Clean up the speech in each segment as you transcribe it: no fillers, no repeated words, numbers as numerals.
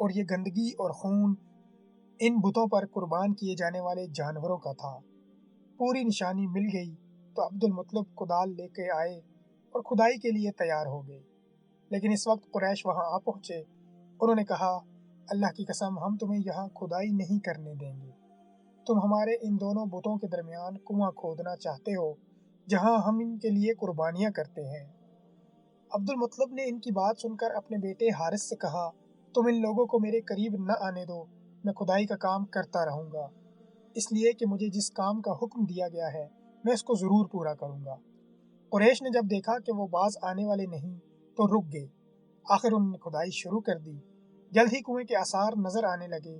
اور یہ گندگی اور خون ان بتوں پر قربان کیے جانے والے جانوروں کا تھا۔ پوری نشانی مل گئی تو عبد المطلب کدال لے کے آئے اور کھدائی کے لیے تیار ہو گئے، لیکن اس وقت قریش وہاں آ پہنچے۔ انہوں نے کہا، اللہ کی قسم ہم تمہیں یہاں کھدائی نہیں کرنے دیں گے۔ تم ہمارے ان دونوں بتوں کے درمیان کنواں کھودنا چاہتے ہو جہاں ہم ان کے لیے قربانیاں کرتے ہیں۔ عبد المطلب نے ان کی بات سن کر اپنے بیٹے حارث سے کہا، تم ان لوگوں کو میرے قریب نہ آنے دو، میں کھدائی کا کام کرتا رہوں گا، اس لیے کہ مجھے جس کام کا حکم دیا گیا ہے میں اس کو ضرور پورا کروں گا۔ قریش نے جب دیکھا کہ وہ باز آنے والے نہیں تو رک گئے۔ آخر انہوں نے کھدائی شروع کر دی۔ جلد ہی کنویں کے آثار نظر آنے لگے۔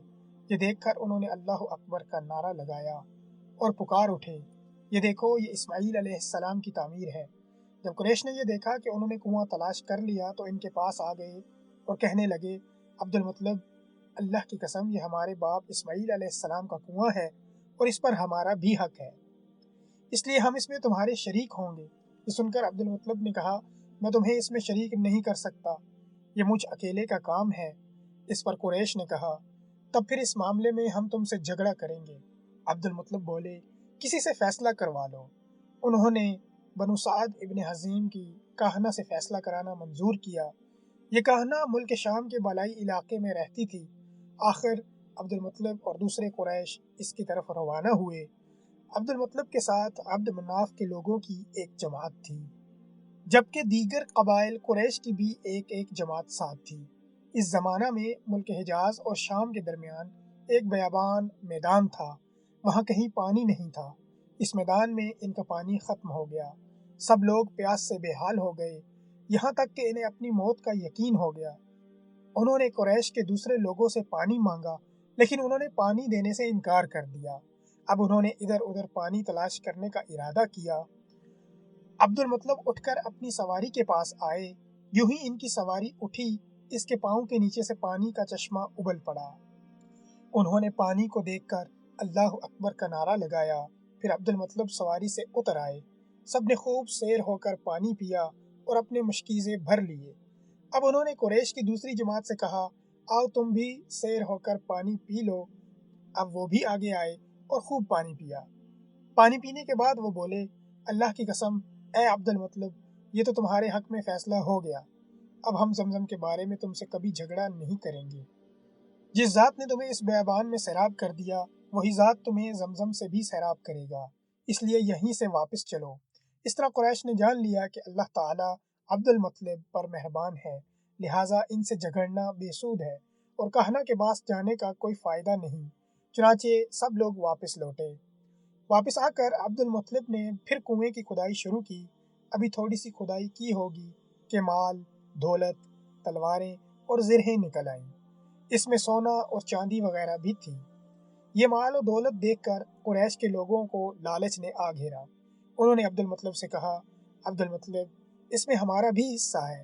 یہ دیکھ کر انہوں نے اللہ اکبر کا نعرہ لگایا اور پکار اٹھے، یہ دیکھو یہ اسماعیل علیہ السلام کی تعمیر ہے۔ جب قریش نے یہ دیکھا کہ انہوں نے کنواں تلاش کر لیا تو ان کے پاس آ گئے اور کہنے لگے، عبد المطلب اللہ کی قسم یہ ہمارے باپ اسماعیل علیہ السلام کا کنواں ہے اور اس پر ہمارا بھی حق ہے، اس لیے ہم اس میں تمہارے شریک ہوں گے۔ یہ سن کر عبد المطلب نے کہا، میں تمہیں اس میں شریک نہیں کر سکتا، یہ مجھ اکیلے کا کام ہے۔ اس پر قریش نے کہا، تب پھر اس معاملے میں ہم تم سے جھگڑا کریں گے۔ عبد المطلب بولے، کسی سے فیصلہ کروا لو۔ انہوں نے بنو سعد ابن حزیم کی کاہنہ سے فیصلہ کرانا منظور کیا۔ یہ کاہنہ ملک شام کے بالائی علاقے میں رہتی تھی۔ آخر عبد المطلب اور دوسرے قریش اس کی طرف روانہ ہوئے۔ عبد المطلب کے ساتھ عبد مناف کے لوگوں کی ایک جماعت تھی، جبکہ دیگر قبائل قریش کی بھی ایک ایک جماعت ساتھ تھی۔ اس زمانہ میں ملک حجاز اور شام کے درمیان ایک بیابان میدان تھا، وہاں کہیں پانی نہیں تھا۔ اس میدان میں ان کا پانی ختم ہو گیا، سب لوگ پیاس سے بے حال ہو گئے، یہاں تک کہ انہیں اپنی موت کا یقین ہو گیا۔ انہوں نے قریش کے دوسرے لوگوں سے پانی مانگا، لیکن انہوں نے پانی دینے سے انکار کر دیا۔ اب انہوں نے ادھر ادھر پانی تلاش کرنے کا ارادہ کیا۔ عبد المطلب اٹھ کر اپنی سواری کے پاس آئے، یوں ہی ان کی سواری اٹھی، اس کے پاؤں کے نیچے سے پانی کا چشمہ ابل پڑا۔ انہوں نے پانی کو دیکھ کر اللہ اکبر کا نعرہ لگایا، پھر عبد المطلب سواری سے اتر آئے۔ سب نے خوب سیر ہو کر پانی پیا اور اپنے مشکیزیں بھر لیے۔ اب انہوں نے قریش کی دوسری جماعت سے کہا، آؤ تم بھی سیر ہو کر پانی پی لو۔ اب وہ بھی آگے آئے اور خوب پانی پیا۔ پانی پینے کے بعد وہ بولے، اللہ کی قسم اے عبد المطلب یہ تو تمہارے حق میں فیصلہ ہو گیا، اب ہم زمزم کے بارے میں تم سے کبھی جھگڑا نہیں کریں گے۔ جس ذات نے تمہیں اس بیابان میں سیراب کر دیا وہی ذات تمہیں زمزم سے بھی سیراب کرے گا، اس لیے یہیں سے واپس چلو۔ اس طرح قریش نے جان لیا کہ اللہ تعالیٰ عبد المطلب پر مہربان ہے، لہٰذا ان سے جھگڑنا بے سود ہے اور کاہنہ کے پاس جانے کا کوئی فائدہ نہیں۔ چنانچہ سب لوگ واپس لوٹے۔ واپس آ کر عبد المطلب نے پھر کنویں کی کھدائی شروع کی۔ ابھی تھوڑی سی کھدائی کی ہوگی کہ مال، دولت، تلواریں اور زرہیں نکل آئیں۔ اس میں سونا اور چاندی وغیرہ بھی تھی۔ یہ مال و دولت دیکھ کر قریش کے لوگوں کو لالچ نے آ گھیرا۔ انہوں نے عبد المطلب سے کہا، عبد المطلب اس میں ہمارا بھی حصہ ہے۔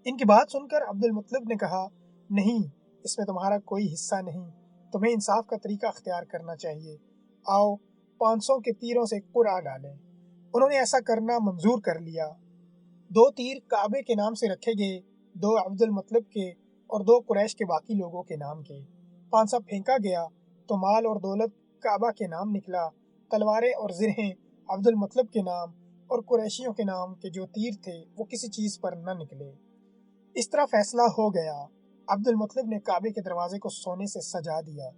ان کی بات سن کر عبد المطلب نے کہا، نہیں، اس میں تمہارا کوئی حصہ نہیں، تمہیں انصاف کا طریقہ اختیار کرنا چاہیے۔ آؤ 500 کے تیروں سے قرعہ ڈالیں۔ انہوں نے ایسا کرنا منظور کر لیا۔ 2 تیر کعبے کے نام سے رکھے گئے، 2 عبد المطلب کے اور 2 قریش کے باقی لوگوں کے نام کے۔ پانسا پھینکا گیا تو مال اور دولت کعبہ کے نام نکلا، تلواریں اور زرہیں عبد المطلب کے نام اور قریشیوں کے نام کے جو تیر تھے وہ کسی چیز پر نہ نکلے۔ اس طرح فیصلہ ہو گیا۔ عبد المطلب نے کعبے کے دروازے کو سونے سے سجا دیا۔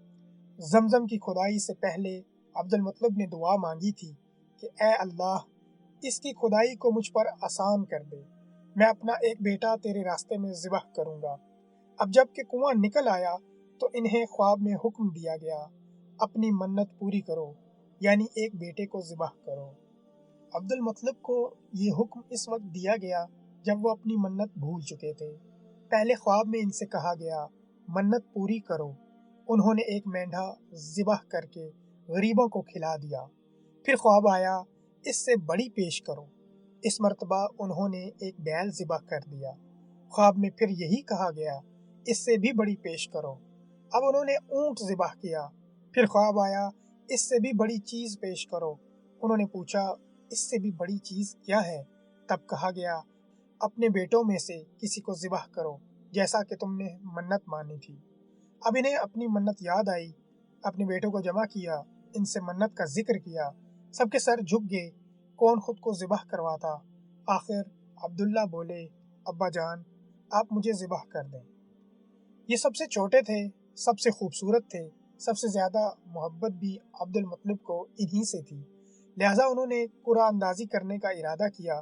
زمزم کی کھدائی سے پہلے عبد المطلب نے دعا مانگی تھی کہ اے اللہ اس کی کھدائی کو مجھ پر آسان کر دے، میں اپنا ایک بیٹا تیرے راستے میں ذبح کروں گا۔ اب جب کہ کنواں نکل آیا تو انہیں خواب میں حکم دیا گیا، اپنی منت پوری کرو، یعنی ایک بیٹے کو ذبح کرو۔ عبد المطلب کو یہ حکم اس وقت دیا گیا جب وہ اپنی منت بھول چکے تھے۔ پہلے خواب میں ان سے کہا گیا منت پوری کرو۔ انہوں نے ایک مینڈھا ذبح کر کے غریبوں کو کھلا دیا۔ پھر خواب آیا اس سے بڑی پیش کرو۔ اس مرتبہ انہوں نے ایک بیل ذبح کر دیا۔ خواب میں پھر یہی کہا گیا اس سے بھی بڑی پیش کرو۔ اب انہوں نے اونٹ ذبح کیا۔ پھر خواب آیا اس سے بھی بڑی چیز پیش کرو۔ انہوں نے پوچھا اس سے بھی بڑی چیز کیا ہے؟ تب کہا گیا اپنے بیٹوں میں سے کسی کو ذبح کرو جیسا کہ تم نے منت مانی تھی۔ اب انہیں اپنی منت یاد آئی، اپنے بیٹوں کو جمع کیا، ان سے منت کا ذکر کیا، سب کے سر جھک گئے، کون خود کو ذبح کرواتا۔ آخر عبداللہ بولے، ابا جان آپ مجھے ذبح کر دیں۔ یہ سب سے چھوٹے تھے، سب سے خوبصورت تھے، سب سے زیادہ محبت بھی عبد المطلب کو انہی سے تھی، لہٰذا انہوں نے قرعہ اندازی کرنے کا ارادہ کیا۔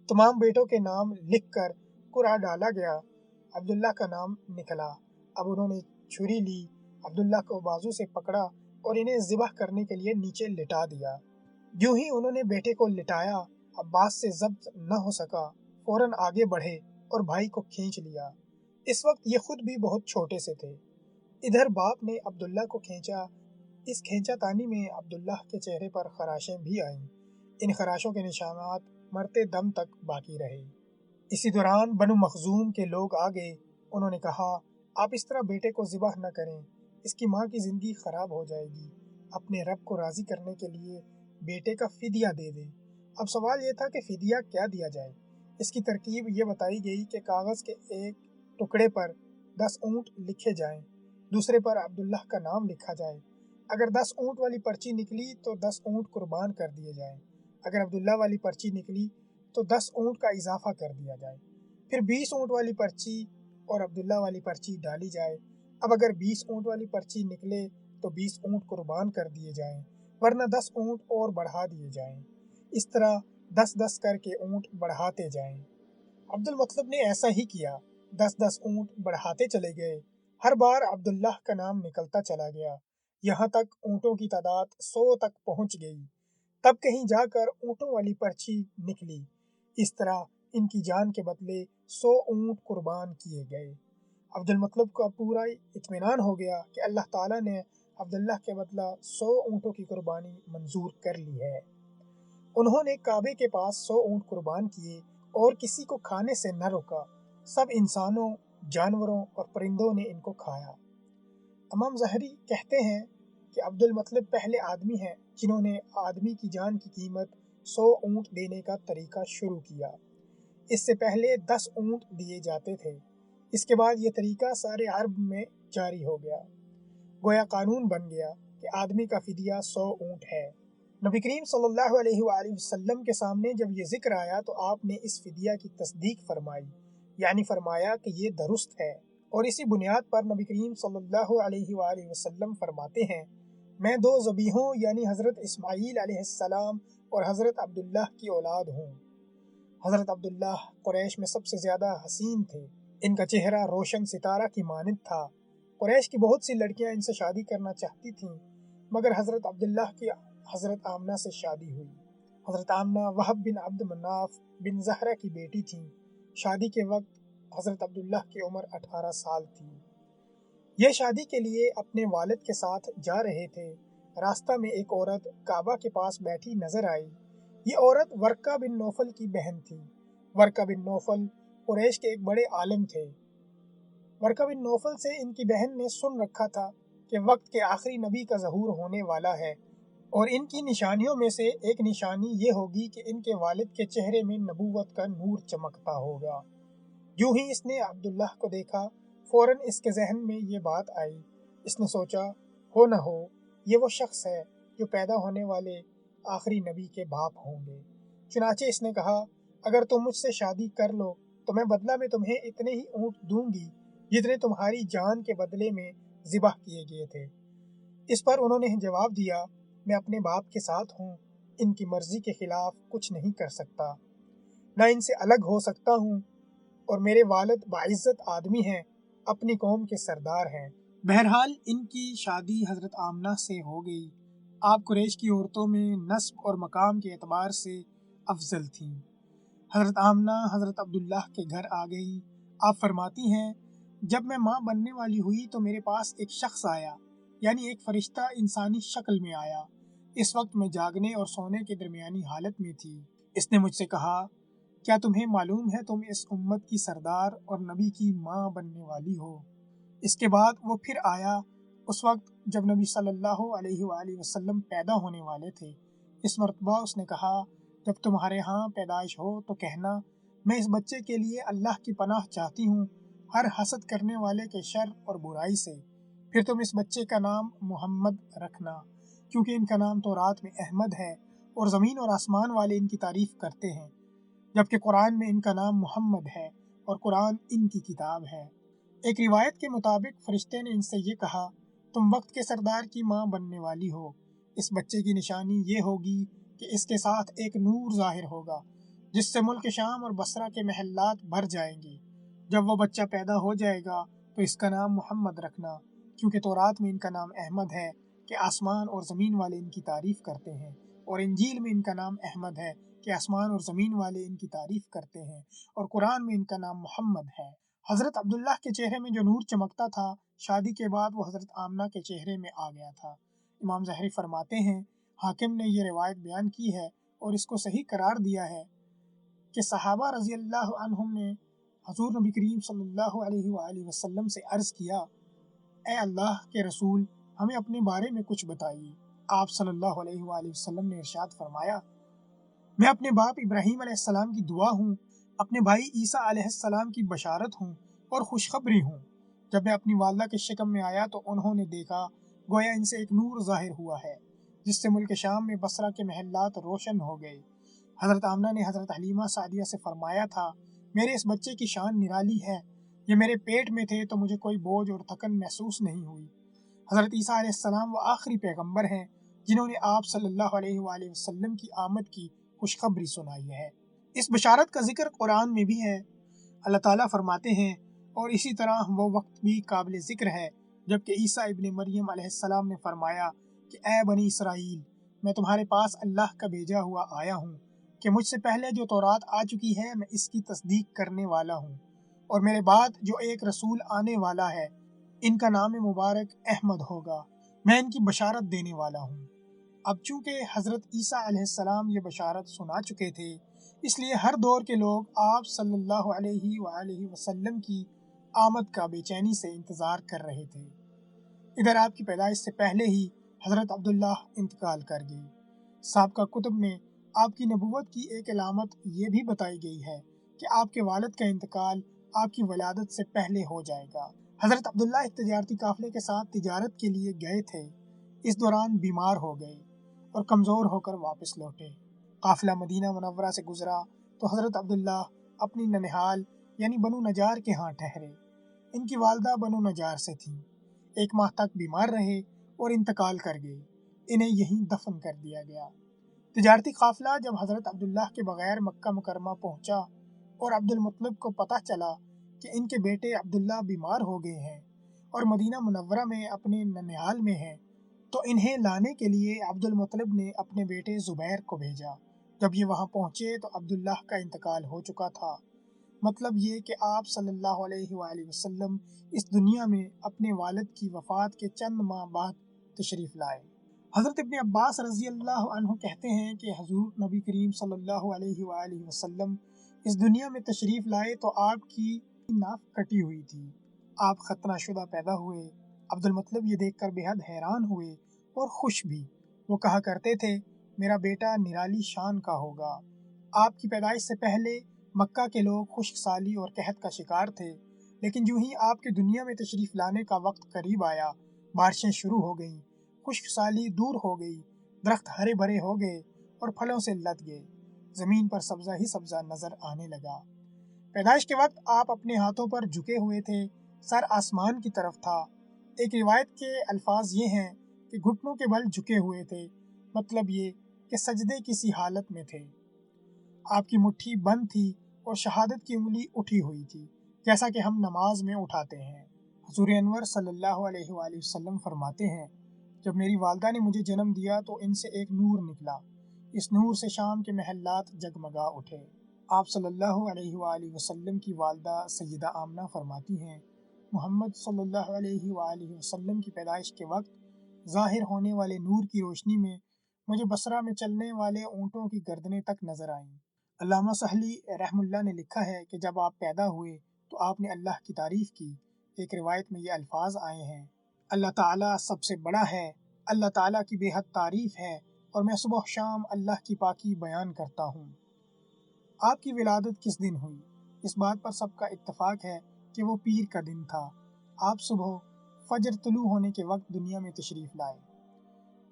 تمام بیٹوں کے نام لکھ کر قرعہ ڈالا گیا، عبداللہ کا نام نکلا۔ اب انہوں نے چھری لی، عبداللہ کو بازو سے پکڑا اور انہیں ذبح کرنے کے لیے نیچے لٹا دیا۔ یوں ہی انہوں نے بیٹے کو لٹایا، عباس سے ضبط نہ ہو سکا، فوراً آگے بڑھے اور بھائی کو کھینچ لیا۔ اس وقت یہ خود بھی بہت چھوٹے سے تھے۔ ادھر باپ نے عبداللہ کو کھینچا، اس کھینچا تانی میں عبداللہ کے چہرے پر خراشیں بھی آئیں، ان خراشوں کے نشانات مرتے دم تک باقی رہے۔ اسی دوران بنو مخزوم کے لوگ آ گئے، انہوں نے کہا آپ اس طرح بیٹے کو ذبح نہ کریں، اس کی ماں کی زندگی خراب ہو جائے گی، اپنے رب کو راضی کرنے کے لیے بیٹے کا فدیہ دے دیں۔ اب سوال یہ تھا کہ فدیہ کیا دیا جائے۔ اس کی ترکیب یہ بتائی گئی کہ کاغذ کے ایک ٹکڑے پر 10 اونٹ لکھے جائیں، دوسرے پر عبداللہ کا نام لکھا جائے۔ اگر 10 اونٹ والی پرچی نکلی تو 10 اونٹ قربان کر دیے جائیں، اگر عبداللہ والی پرچی نکلی تو 10 اونٹ کا اضافہ کر دیا جائے، پھر 20 اونٹ والی پرچی اور عبداللہ والی پرچی ڈالی جائے۔ اب اگر 20 اونٹ والی پرچی نکلے تو 20 اونٹ قربان کر دیے جائیں، ورنہ 10 اونٹ اور بڑھا دیے جائیں۔ اس طرح 10 کر کے اونٹ بڑھاتے جائیں۔ عبد المطلب نے ایسا ہی کیا، 10 اونٹ بڑھاتے چلے گئے، ہر بار عبداللہ کا نام نکلتا چلا گیا، یہاں تک اونٹوں کی تعداد 100 تک پہنچ گئی۔ تب کہیں جا کر اونٹوں والی پرچی نکلی، اس طرح ان کی جان کے بدلے 100 اونٹ قربان کیے گئے۔ عبد المطلب کا پورا اطمینان ہو گیا کہ اللہ تعالیٰ نے عبداللہ کے بدلہ 100 اونٹوں کی قربانی منظور کر لی ہے۔ انہوں نے کعبے کے پاس 100 اونٹ قربان کیے اور کسی کو کھانے سے نہ روکا، سب انسانوں، جانوروں اور پرندوں نے ان کو کھایا۔ امام ظہری کہتے ہیں کہ عبد المطلب پہلے آدمی ہیں جنہوں نے آدمی کی جان کی قیمت 100 اونٹ دینے کا طریقہ شروع کیا۔ اس سے پہلے 10 اونٹ دیے جاتے تھے، اس کے بعد یہ طریقہ سارے عرب میں جاری ہو گیا، گویا قانون بن گیا کہ آدمی کا فدیہ 100 اونٹ ہے۔ نبی کریم صلی اللہ علیہ وآلہ وسلم کے سامنے جب یہ ذکر آیا تو آپ نے اس فدیہ کی تصدیق فرمائی، یعنی فرمایا کہ یہ درست ہے، اور اسی بنیاد پر نبی کریم صلی اللہ علیہ وآلہ وسلم فرماتے ہیں، میں 2 ذبیحوں یعنی حضرت اسماعیل علیہ السلام اور حضرت عبداللہ کی اولاد ہوں۔ حضرت عبداللہ قریش میں سب سے زیادہ حسین تھے، ان کا چہرہ روشن ستارہ کی مانند تھا۔ قریش کی بہت سی لڑکیاں ان سے شادی کرنا چاہتی تھیں، مگر حضرت عبداللہ کی حضرت آمنہ سے شادی ہوئی۔ حضرت آمنہ وہب بن عبد مناف بن زہرہ کی بیٹی تھیں۔ شادی کے وقت حضرت عبداللہ کی عمر 18 سال تھی۔ یہ شادی کے لیے اپنے والد کے ساتھ جا رہے تھے، راستہ میں ایک عورت کعبہ کے پاس بیٹھی نظر آئی۔ یہ عورت ورقہ بن نوفل کی بہن تھی۔ ورقہ بن نوفل قریش کے ایک بڑے عالم تھے۔ ورقہ بن نوفل سے ان کی بہن نے سن رکھا تھا کہ وقت کے آخری نبی کا ظہور ہونے والا ہے، اور ان کی نشانیوں میں سے ایک نشانی یہ ہوگی کہ ان کے والد کے چہرے میں نبوت کا نور چمکتا ہوگا۔ یوں ہی اس نے عبداللہ کو دیکھا، فوراً اس کے ذہن میں یہ بات آئی۔ اس نے سوچا ہو نہ ہو یہ وہ شخص ہے جو پیدا ہونے والے آخری نبی کے باپ ہوں گے۔ چنانچہ اس نے کہا اگر تم مجھ سے شادی کر لو تو میں بدلہ میں تمہیں اتنے ہی اونٹ دوں گی جتنے تمہاری جان کے بدلے میں ذبح کیے گئے تھے۔ اس پر انہوں نے جواب دیا میں اپنے باپ کے ساتھ ہوں، ان کی مرضی کے خلاف کچھ نہیں کر سکتا، نہ ان سے الگ ہو سکتا ہوں، اور میرے والد باعزت آدمی ہیں، اپنی قوم کے سردار ہیں۔ بہرحال ان کی شادی حضرت آمنہ سے ہو گئی۔ آپ قریش کی عورتوں میں نسب اور مقام کے اعتبار سے افضل تھیں۔ حضرت آمنہ حضرت عبداللہ کے گھر آ گئیں۔ آپ فرماتی ہیں جب میں ماں بننے والی ہوئی تو میرے پاس ایک شخص آیا، یعنی ایک فرشتہ انسانی شکل میں آیا۔ اس وقت میں جاگنے اور سونے کے درمیانی حالت میں تھی۔ اس نے مجھ سے کہا کیا تمہیں معلوم ہے تم اس امت کی سردار اور نبی کی ماں بننے والی ہو؟ اس کے بعد وہ پھر آیا، اس وقت جب نبی صلی اللہ علیہ وآلہ وسلم پیدا ہونے والے تھے۔ اس مرتبہ اس نے کہا جب تمہارے ہاں پیدائش ہو تو کہنا میں اس بچے کے لیے اللہ کی پناہ چاہتی ہوں ہر حسد کرنے والے کے شر اور برائی سے۔ پھر تم اس بچے کا نام محمد رکھنا، کیونکہ ان کا نام تورات میں احمد ہے اور زمین اور آسمان والے ان کی تعریف کرتے ہیں، جبکہ قرآن میں ان کا نام محمد ہے اور قرآن ان کی کتاب ہے۔ ایک روایت کے مطابق فرشتے نے ان سے یہ کہا، تم وقت کے سردار کی ماں بننے والی ہو۔ اس بچے کی نشانی یہ ہوگی کہ اس کے ساتھ ایک نور ظاہر ہوگا جس سے ملک شام اور بصرہ کے محلات بھر جائیں گے۔ جب وہ بچہ پیدا ہو جائے گا تو اس کا نام محمد رکھنا، کیونکہ تورات میں ان کا نام احمد ہے کہ آسمان اور زمین والے ان کی تعریف کرتے ہیں، اور انجیل میں ان کا نام احمد ہے کہ آسمان اور زمین والے ان کی تعریف کرتے ہیں، اور قرآن میں ان کا نام محمد ہے۔ حضرت عبداللہ کے چہرے میں جو نور چمکتا تھا، شادی کے بعد وہ حضرت آمنہ کے چہرے میں آ گیا تھا۔ امام ظاہری فرماتے ہیں، حاکم نے یہ روایت بیان کی ہے اور اس کو صحیح قرار دیا ہے کہ صحابہ رضی اللہ عنہم نے حضور نبی کریم صلی اللہ علیہ وآلہ وسلم سے عرض کیا، اے اللہ کے رسول، ہمیں اپنے بارے میں کچھ بتائیے۔ آپ صلی اللہ علیہ وآلہ وسلم نے ارشاد فرمایا، میں اپنے باپ ابراہیم علیہ السلام کی دعا ہوں، اپنے بھائی عیسیٰ علیہ السلام کی بشارت ہوں اور خوشخبری ہوں۔ جب میں اپنی والدہ کے شکم میں آیا تو انہوں نے دیکھا گویا ان سے ایک نور ظاہر ہوا ہے جس سے ملک شام میں بصرہ کے محلات روشن ہو گئے۔ حضرت آمنہ نے حضرت حلیمہ سعدیہ سے فرمایا تھا، میرے اس بچے کی شان نرالی ہے، یہ میرے پیٹ میں تھے تو مجھے کوئی بوجھ اور تھکن محسوس نہیں ہوئی۔ حضرت عیسیٰ علیہ السلام وہ آخری پیغمبر ہیں جنہوں نے آپ صلی اللہ علیہ وآلہ وسلم کی آمد کی خوشخبری سنائی ہے۔ اس بشارت کا ذکر قرآن میں بھی ہے۔ اللہ تعالیٰ فرماتے ہیں، اور اسی طرح وہ وقت بھی قابل ذکر ہے جبکہ عیسیٰ ابن مریم علیہ السلام نے فرمایا کہ اے بنی اسرائیل، میں تمہارے پاس اللہ کا بھیجا ہوا آیا ہوں کہ مجھ سے پہلے جو تورات آ چکی ہے میں اس کی تصدیق کرنے والا ہوں، اور میرے بعد جو ایک رسول آنے والا ہے ان کا نام مبارک احمد ہوگا، میں ان کی بشارت دینے والا ہوں۔ اب چونکہ حضرت عیسیٰ علیہ السلام یہ بشارت سنا چکے تھے، اس لیے ہر دور کے لوگ آپ صلی اللہ علیہ وآلہ وسلم کی آمد کا بے چینی سے انتظار کر رہے تھے۔ ادھر آپ کی پیدائش سے پہلے ہی حضرت عبداللہ انتقال کر گئے۔ سابقہ کتب میں آپ کی نبوت کی ایک علامت یہ بھی بتائی گئی ہے کہ آپ کے والد کا انتقال آپ کی ولادت سے پہلے ہو جائے گا۔ حضرت عبداللہ ایک تجارتی قافلے کے ساتھ تجارت کے لیے گئے تھے، اس دوران بیمار ہو گئے اور کمزور ہو کر واپس لوٹے۔ قافلہ مدینہ منورہ سے گزرا تو حضرت عبداللہ اپنی ننہال یعنی بنو نجار کے ہاں ٹھہرے۔ ان کی والدہ بنو نجار سے تھیں، 1 ماہ تک بیمار رہے اور انتقال کر گئے، انہیں یہیں دفن کر دیا گیا۔ تجارتی قافلہ جب حضرت عبداللہ کے بغیر مکہ مکرمہ پہنچا اور عبد المطلب کو پتہ چلا کہ ان کے بیٹے عبداللہ بیمار ہو گئے ہیں اور مدینہ منورہ میں اپنے ننہال میں ہیں، تو انہیں لانے کے لیے عبد المطلب نے اپنے بیٹے زبیر کو بھیجا۔ جب یہ وہاں پہنچے تو عبداللہ کا انتقال ہو چکا تھا، مطلب یہ کہ آپ صلی اللہ علیہ وآلہ وسلم اس دنیا میں اپنے والد کی وفات کے چند ماہ بعد تشریف لائے۔ حضرت ابن عباس رضی اللہ عنہ کہتے ہیں کہ حضور نبی کریم صلی اللہ علیہ وآلہ وسلم اس دنیا میں تشریف لائے تو آپ کی ناف کٹی ہوئی تھی، آپ ختنہ شدہ پیدا ہوئے۔ عبد المطلب یہ دیکھ کر بے حد حیران ہوئے اور خوش بھی۔ وہ کہا کرتے تھے، میرا بیٹا نرالی شان کا ہوگا۔ آپ کی پیدائش سے پہلے مکہ کے لوگ خشک سالی اور قحط کا شکار تھے، لیکن جو ہی آپ کے دنیا میں تشریف لانے کا وقت قریب آیا، بارشیں شروع ہو گئیں، خشک سالی دور ہو گئی، درخت ہرے بھرے ہو گئے اور پھلوں سے لد گئے، زمین پر سبزہ ہی سبزہ نظر آنے لگا۔ پیدائش کے وقت آپ اپنے ہاتھوں پر جھکے ہوئے تھے، سر آسمان کی طرف تھا۔ ایک روایت کے الفاظ یہ ہیں کہ گھٹنوں کے بل جھکے ہوئے تھے، مطلب یہ کہ سجدے کسی حالت میں تھے۔ آپ کی مٹھی بند تھی اور شہادت کی انگلی اٹھی ہوئی تھی، جیسا کہ ہم نماز میں اٹھاتے ہیں۔ حضور انور صلی اللہ علیہ وآلہ وسلم فرماتے ہیں، جب میری والدہ نے مجھے جنم دیا تو ان سے ایک نور نکلا، اس نور سے شام کے محلات جگمگا اٹھے۔ آپ صلی اللہ علیہ وآلہ وسلم کی والدہ سیدہ آمنہ فرماتی ہیں، محمد صلی اللہ علیہ وآلہ وسلم کی پیدائش کے وقت ظاہر ہونے والے نور کی روشنی میں مجھے بصرہ میں چلنے والے اونٹوں کی گردنیں تک نظر آئیں۔ علامہ سہلی رحم اللہ نے لکھا ہے کہ جب آپ پیدا ہوئے تو آپ نے اللہ کی تعریف کی۔ ایک روایت میں یہ الفاظ آئے ہیں، اللہ تعالیٰ سب سے بڑا ہے، اللہ تعالیٰ کی بے حد تعریف ہے اور میں صبح شام اللہ کی پاکی بیان کرتا ہوں۔ آپ کی ولادت کس دن ہوئی؟ اس بات پر سب کا اتفاق ہے کہ وہ پیر کا دن تھا۔ آپ صبح فجر طلوع ہونے کے وقت دنیا میں تشریف لائے۔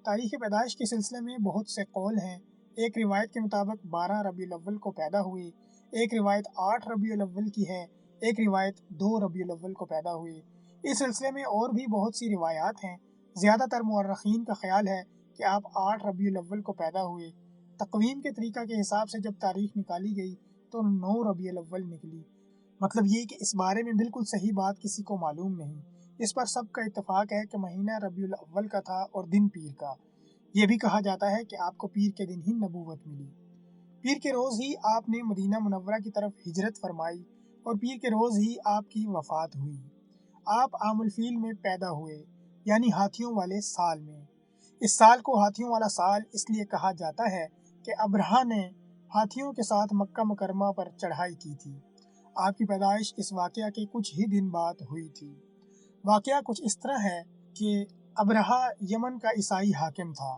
تاریخ پیدائش کے سلسلے میں بہت سے قول ہیں۔ ایک روایت کے مطابق 12 ربیع الاول کو پیدا ہوئے، ایک روایت 8 ربیع الاول کی ہے، ایک روایت 2 ربیع الاول کو پیدا ہوئے۔ اس سلسلے میں اور بھی بہت سی روایات ہیں۔ زیادہ تر مورخین کا خیال ہے کہ آپ 8 ربیع الاول کو پیدا ہوئے۔ تقویم کے طریقہ کے حساب سے جب تاریخ نکالی گئی تو 9 ربیع الاول نکلی۔ مطلب یہ کہ اس بارے میں بالکل صحیح بات کسی کو معلوم نہیں۔ اس پر سب کا اتفاق ہے کہ مہینہ ربیع الاول کا تھا اور دن پیر کا۔ یہ بھی کہا جاتا ہے کہ آپ کو پیر کے دن ہی نبوت ملی۔ پیر کے روز ہی آپ نے مدینہ منورہ کی طرف ہجرت فرمائی اور پیر کے روز ہی آپ کی وفات ہوئی۔ آپ عام الفیل میں پیدا ہوئے، یعنی ہاتھیوں والے سال میں۔ اس سال کو ہاتھیوں والا سال اس لیے کہا جاتا ہے کہ ابرہہ نے ہاتھیوں کے ساتھ مکہ مکرمہ پر چڑھائی کی تھی۔ آپ کی پیدائش اس واقعہ کے کچھ ہی دن بعد ہوئی تھی۔ واقعہ کچھ اس طرح ہے کہ ابرہہ یمن کا عیسائی حاکم تھا۔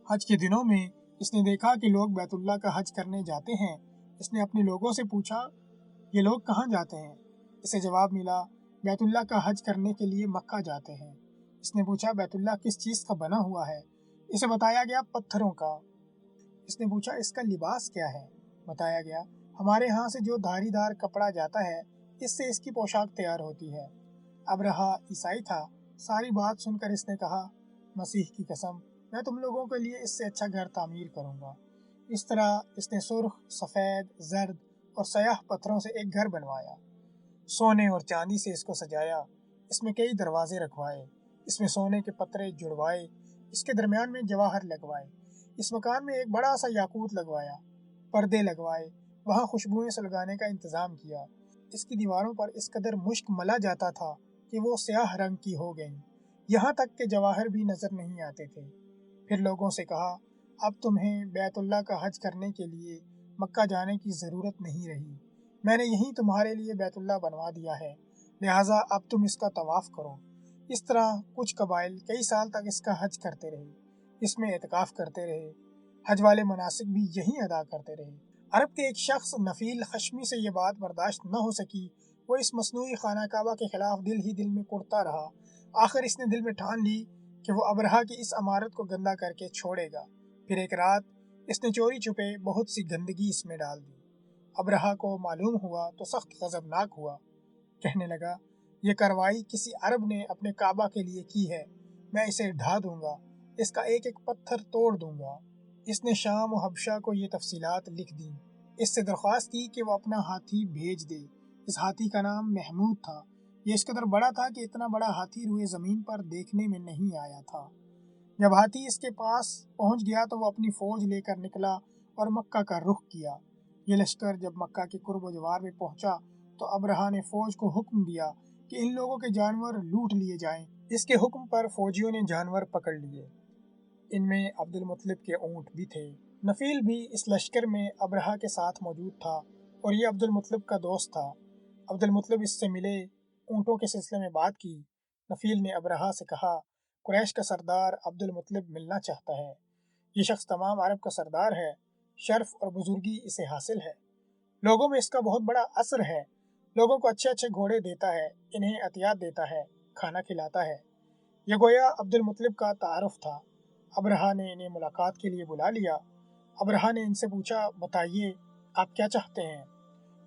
حج کے دنوں میں اس نے دیکھا کہ لوگ بیت اللہ کا حج کرنے جاتے ہیں۔ اس نے اپنے لوگوں سے پوچھا، یہ لوگ کہاں جاتے ہیں؟ اسے جواب ملا، بیت اللہ کا حج کرنے کے لیے مکہ جاتے ہیں۔ اس نے پوچھا، بیت اللہ کس چیز کا بنا ہوا ہے؟ اسے بتایا گیا، پتھروں کا۔ اس نے پوچھا، اس کا لباس کیا ہے؟ بتایا گیا، ہمارے ہاں سے جو دھاری دار کپڑا جاتا ہے اس سے اس کی پوشاک تیار ہوتی ہے۔ ابرہہ عیسائی تھا۔ ساری بات سن کر اس نے کہا، مسیح کی قسم، میں تم لوگوں کے لیے اس سے اچھا گھر تعمیر کروں گا۔ اس طرح اس نے سرخ، سفید، زرد اور سیاہ پتھروں سے ایک گھر بنوایا۔ سونے اور چاندی سے اس کو سجایا۔ اس میں کئی دروازے رکھوائے، اس میں سونے کے پترے جڑوائے، اس کے درمیان میں جواہر لگوائے۔ اس مکان میں ایک بڑا سا یاقوت لگوایا، پردے لگوائے، وہاں خوشبوئیں سلگانے کا انتظام کیا۔ اس کی دیواروں پر اس قدر مشک ملا جاتا تھا کہ وہ سیاہ رنگ کی ہو گئیں، یہاں تک کہ جواہر بھی نظر نہیں آتے تھے۔ پھر لوگوں سے کہا، اب تمہیں بیت اللہ کا حج کرنے کے لیے مکہ جانے کی ضرورت نہیں رہی۔ میں نے یہیں تمہارے لیے بیت اللہ بنوا دیا ہے، لہٰذا اب تم اس کا طواف کرو۔ اس طرح کچھ قبائل کئی سال تک اس کا حج کرتے رہے، اس میں اعتکاف کرتے رہے، حج والے مناسک بھی یہیں ادا کرتے رہے۔ عرب کے ایک شخص نفیل خشمی سے یہ بات برداشت نہ ہو سکی۔ وہ اس مصنوعی خانہ کعبہ کے خلاف دل ہی دل میں کڑتا رہا۔ آخر اس نے دل میں ٹھان لی کہ وہ ابرہہ کی اس عمارت کو گندہ کر کے چھوڑے گا۔ پھر ایک رات اس نے چوری چھپے بہت سی گندگی اس میں ڈال دی۔ ابرہہ کو معلوم ہوا تو سخت غضبناک ہوا۔ کہنے لگا، یہ کارروائی کسی عرب نے اپنے کعبہ کے لیے کی ہے، میں اسے ڈھا دوں گا، اس کا ایک ایک پتھر توڑ دوں گا۔ اس نے شام و حبشہ کو یہ تفصیلات لکھ دیں۔ اس سے درخواست کی کہ وہ اپنا ہاتھی بھیج دے۔ اس ہاتھی کا نام محمود تھا۔ یہ اس قدر بڑا تھا کہ اتنا بڑا ہاتھی روئے زمین پر دیکھنے میں نہیں آیا تھا۔ جب ہاتھی اس کے پاس پہنچ گیا تو وہ اپنی فوج لے کر نکلا اور مکہ کا رخ کیا۔ یہ لشکر جب مکہ کے قرب و جوار میں پہنچا تو ابرہہ نے فوج کو حکم دیا کہ ان لوگوں کے جانور لوٹ لیے جائیں۔ اس کے حکم پر فوجیوں نے جانور پکڑ لیے۔ ان میں عبد المطلب کے اونٹ بھی تھے۔ نفیل بھی اس لشکر میں ابرہہ کے ساتھ موجود تھا اور یہ عبد المطلب کا دوست تھا۔ عبد المطلب اس سے ملے، اونٹوں کے سلسلے میں بات کی۔ نفیل نے ابرہہ سے کہا، قریش کا سردار عبد المطلب ملنا چاہتا ہے۔ یہ شخص تمام عرب کا سردار ہے، شرف اور بزرگی اسے حاصل ہے، لوگوں میں اس کا بہت بڑا اثر ہے، لوگوں کو اچھے اچھے گھوڑے دیتا ہے، انہیں عطیات دیتا ہے، کھانا کھلاتا ہے۔ یہ گویا عبد المطلب کا تعارف تھا۔ ابرہہ نے انہیں ملاقات کے لیے بلا لیا۔ ابرہہ نے ان سے پوچھا، بتائیے آپ کیا چاہتے ہیں؟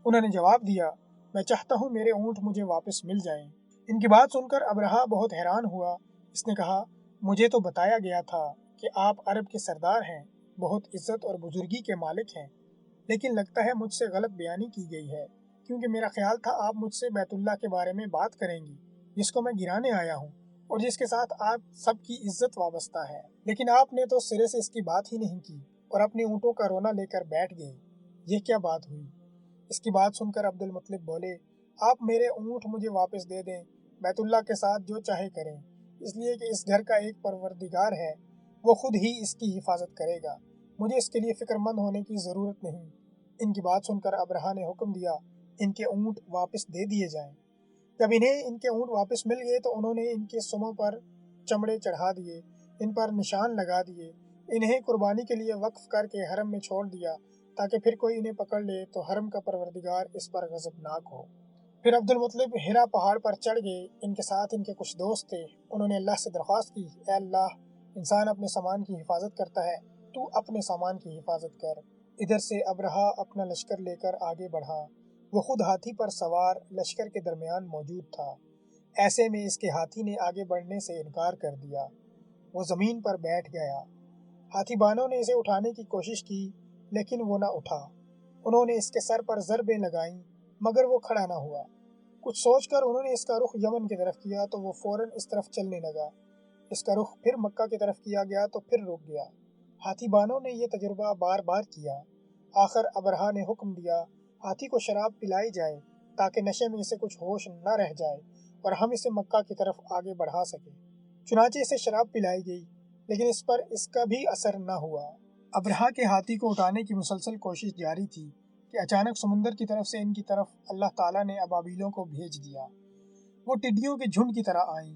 انہوں نے جواب دیا، میں چاہتا ہوں میرے اونٹ مجھے واپس مل جائیں۔ ان کی بات سن کر ابرہہ بہت حیران ہوا۔ اس نے کہا، مجھے تو بتایا گیا تھا کہ آپ عرب کے سردار ہیں، بہت عزت اور بزرگی کے مالک ہیں، لیکن لگتا ہے مجھ سے غلط بیانی کی گئی ہے، کیونکہ میرا خیال تھا آپ مجھ سے بیت اللہ کے بارے میں بات کریں گی، جس کو میں گرانے آیا ہوں اور جس کے ساتھ آپ سب کی عزت وابستہ ہے، لیکن آپ نے تو سرے سے اس کی بات ہی نہیں کی اور اپنے اونٹوں کا رونا لے کر بیٹھ گئے۔ یہ کیا بات ہوئی؟ اس کی بات سن کر عبد المطلب بولے، آپ میرے اونٹ مجھے واپس دے دیں، بیت اللہ کے ساتھ جو چاہے کریں، اس لیے کہ اس گھر کا ایک پروردگار ہے، وہ خود ہی اس کی حفاظت کرے گا، مجھے اس کے لیے فکر مند ہونے کی ضرورت نہیں۔ ان کی بات سن کر ابرہہ نے حکم دیا، ان کے اونٹ واپس دے دیے جائیں۔ جب انہیں ان کے اونٹ واپس مل گئے تو انہوں نے ان کے سموں پر چمڑے چڑھا دیے، ان پر نشان لگا دیے، انہیں قربانی کے لیے وقف کر کے حرم میں چھوڑ دیا تاکہ پھر کوئی انہیں پکڑ لے تو حرم کا پروردگار اس پر غضبناک ہو۔ پھر عبدالمطلب ہرا پہاڑ پر چڑھ گئے۔ ان کے ساتھ ان کے کچھ دوست تھے۔ انہوں نے اللہ سے درخواست کی، اے اللہ، انسان اپنے سامان کی حفاظت کرتا ہے، تو اپنے سامان کی حفاظت کر۔ ادھر سے ابرہہ اپنا لشکر لے کر آگے بڑھا۔ وہ خود ہاتھی پر سوار لشکر کے درمیان موجود تھا۔ ایسے میں اس کے ہاتھی نے آگے بڑھنے سے انکار کر دیا۔ وہ زمین پر بیٹھ گیا۔ ہاتھی بانوں نے اسے اٹھانے کی کوشش کی، لیکن وہ نہ اٹھا۔ انہوں نے اس کے سر پر ضربیں لگائیں، مگر وہ کھڑا نہ ہوا۔ کچھ سوچ کر انہوں نے اس کا رخ یمن کی طرف کیا تو وہ فوراً اس طرف چلنے لگا۔ اس کا رخ پھر مکہ کی طرف کیا گیا تو پھر رک گیا۔ ہاتھی بانوں نے یہ تجربہ بار بار کیا۔ آخر ابرہہ نے حکم دیا، ہاتھی کو شراب پلائی جائے تاکہ نشے میں اسے کچھ ہوش نہ رہ جائے اور ہم اسے مکہ کی طرف آگے بڑھا سکیں۔ چنانچہ اسے شراب پلائی گئی، لیکن اس پر اس کا بھی اثر نہ ہوا۔ ابرہہ کے ہاتھی کو اٹھانے کی مسلسل کوشش جاری تھی کہ اچانک سمندر کی طرف سے ان کی طرف اللہ تعالیٰ نے ابابیلوں کو بھیج دیا۔ وہ ٹڈیوں کے جھنڈ کی طرح آئیں۔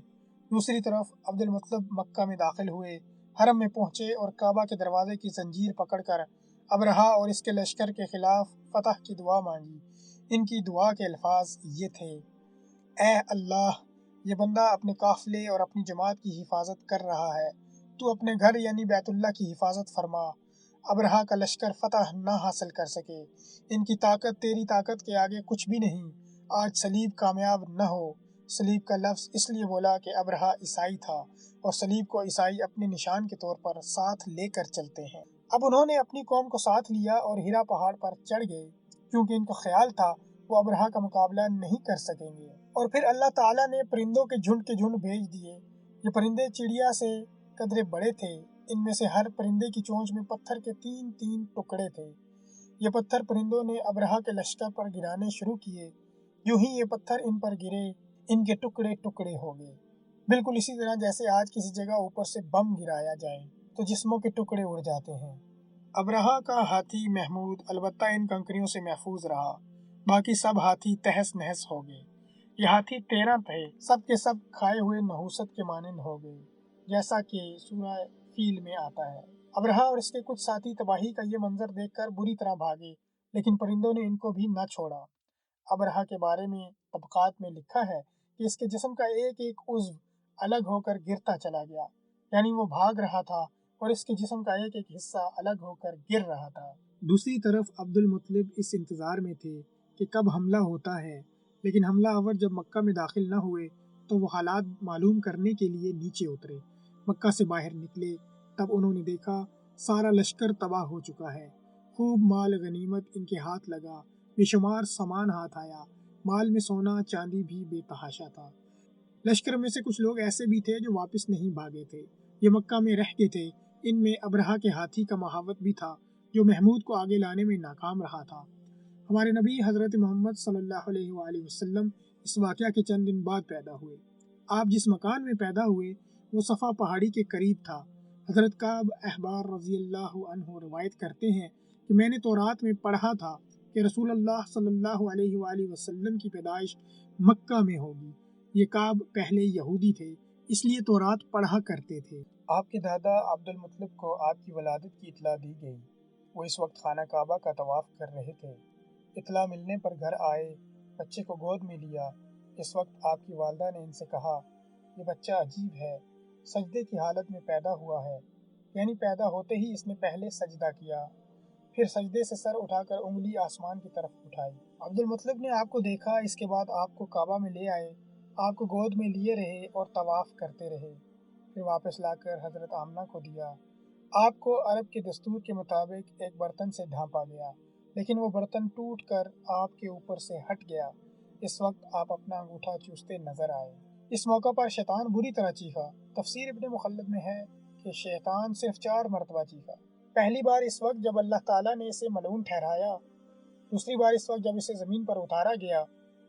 دوسری طرف عبدالمطلب مکہ میں داخل ہوئے، حرم میں پہنچے اور کعبہ کے دروازے کی زنجیر پکڑ کر ابرہہ اور اس کے لشکر کے خلاف فتح کی دعا مانگی۔ ان کی دعا کے الفاظ یہ تھے، اے اللہ، یہ بندہ اپنے قافلے اور اپنی جماعت کی حفاظت کر رہا ہے، تو اپنے گھر یعنی بیت اللہ کی حفاظت فرما۔ ابرہہ کا لشکر فتح نہ حاصل کر سکے۔ ان کی طاقت تیری طاقت کے آگے کچھ بھی نہیں۔ آج صلیب کامیاب نہ ہو۔ صلیب کا لفظ اس لیے بولا کہ ابرہہ عیسائی تھا اور صلیب کو عیسائی اپنے نشان کے طور پر ساتھ لے کر چلتے ہیں۔ اب انہوں نے اپنی قوم کو ساتھ لیا اور ہرا پہاڑ پر چڑھ گئے، کیونکہ ان کا خیال تھا وہ ابرہہ کا مقابلہ نہیں کر سکیں گے۔ اور پھر اللہ تعالیٰ نے پرندوں کے جھنڈ بھیج دیے۔ یہ پرندے چڑیا سے قدرے بڑے تھے۔ ان میں سے ہر پرندے کی چونچ میں پتھر کے 3 ٹکڑے تھے۔ یہ پتھر پرندوں نے ابرہہ کے لشکر پر گرانے شروع کیے۔ یوں ہی یہ پتھر ان پر گرے، ان کے ٹکڑے ٹکڑے ہو گئے، بالکل اسی طرح جیسے آج کسی جگہ اوپر سے بم گرایا جائے تو جسموں کے ٹکڑے اڑ جاتے ہیں۔ ابرہہ کا ہاتھی محمود البتہ ان کنکریوں سے محفوظ رہا، باقی سب ہاتھی تہس نہس ہو گئے۔ یہ ہاتھی 13 تھے، سب کے سب کھائے ہوئے نحوست کے مانند ہو گئے، جیسا کہ سورہ فیل میں آتا ہے۔ ابرہہ اور اس کے کچھ ساتھی تباہی کا یہ منظر دیکھ کر بری طرح بھاگے، لیکن پرندوں نے ان کو بھی نہ چھوڑا۔ ابرہہ کے بارے میں طبقات میں لکھا ہے کہ اس کے جسم کا ایک ایک عضو الگ ہو کر گرتا چلا گیا، یعنی وہ بھاگ رہا تھا اور اس کے جسم کا ایک ایک حصہ الگ ہو کر گر رہا تھا۔ دوسری طرف عبدالمطلب اس انتظار میں تھے کہ کب حملہ ہوتا ہے، لیکن حملہ آور جب مکہ میں داخل نہ ہوئے تو وہ حالات معلوم کرنے کے لیے نیچے اترے۔ مکہ سے باہر نکلے، تب انہوں نے دیکھا سارا لشکر تباہ ہو چکا ہے۔ خوب مال غنیمت ان کے ہاتھ لگا، بے شمار سامان ہاتھ آیا، مال میں سونا چاندی بھی بے تحاشا تھا۔ لشکر میں سے کچھ لوگ ایسے بھی تھے جو واپس نہیں بھاگے تھے، یہ مکہ میں رہ گئے تھے۔ ان میں ابرہہ کے ہاتھی کا محاوت بھی تھا، جو محمود کو آگے لانے میں ناکام رہا تھا۔ ہمارے نبی حضرت محمد صلی اللہ علیہ وآلہ وسلم اس واقعہ کے چند دن بعد پیدا ہوئے۔ آپ جس مکان میں پیدا ہوئے وہ صفا پہاڑی کے قریب تھا۔ حضرت کعب احبار رضی اللہ عنہ روایت کرتے ہیں کہ میں نے تورات میں پڑھا تھا کہ رسول اللہ صلی اللہ علیہ وآلہ وسلم کی پیدائش مکہ میں ہوگی۔ یہ کعب پہلے یہودی تھے، اس لیے تورات پڑھا کرتے تھے۔ آپ کے دادا عبدالمطلب کو آپ کی ولادت کی اطلاع دی گئی۔ وہ اس وقت خانہ کعبہ کا طواف کر رہے تھے۔ اطلاع ملنے پر گھر آئے، بچے کو گود میں لیا۔ اس وقت آپ کی والدہ نے ان سے کہا، یہ بچہ عجیب ہے، سجدے کی حالت میں پیدا ہوا ہے، یعنی پیدا ہوتے ہی اس نے پہلے سجدہ کیا، پھر سجدے سے سر اٹھا کر انگلی آسمان کی طرف اٹھائی۔ عبدالمطلب نے آپ کو دیکھا، اس کے بعد آپ کو کعبہ میں لے آئے، آپ کو گود میں لیے رہے اور طواف کرتے رہے، پھر واپس لا کر حضرت آمنہ کو دیا۔ آپ کو عرب کے دستور کے مطابق ایک برتن سے ڈھانپا گیا، لیکن وہ برتن ٹوٹ کر آپ کے اوپر سے ہٹ گیا۔ اس وقت آپ اپنا انگوٹھا چوستے نظر آئے۔ اس موقع پر شیطان بری طرح چیخا۔ تفسیر ابن مخلد میں ہے کہ شیطان صرف 4 مرتبہ چیخا۔ پہلی بار اس وقت جب اللہ تعالیٰ نے اسے ملعون ٹھہرایا، دوسری بار اس وقت جب اسے زمین پر اتارا گیا،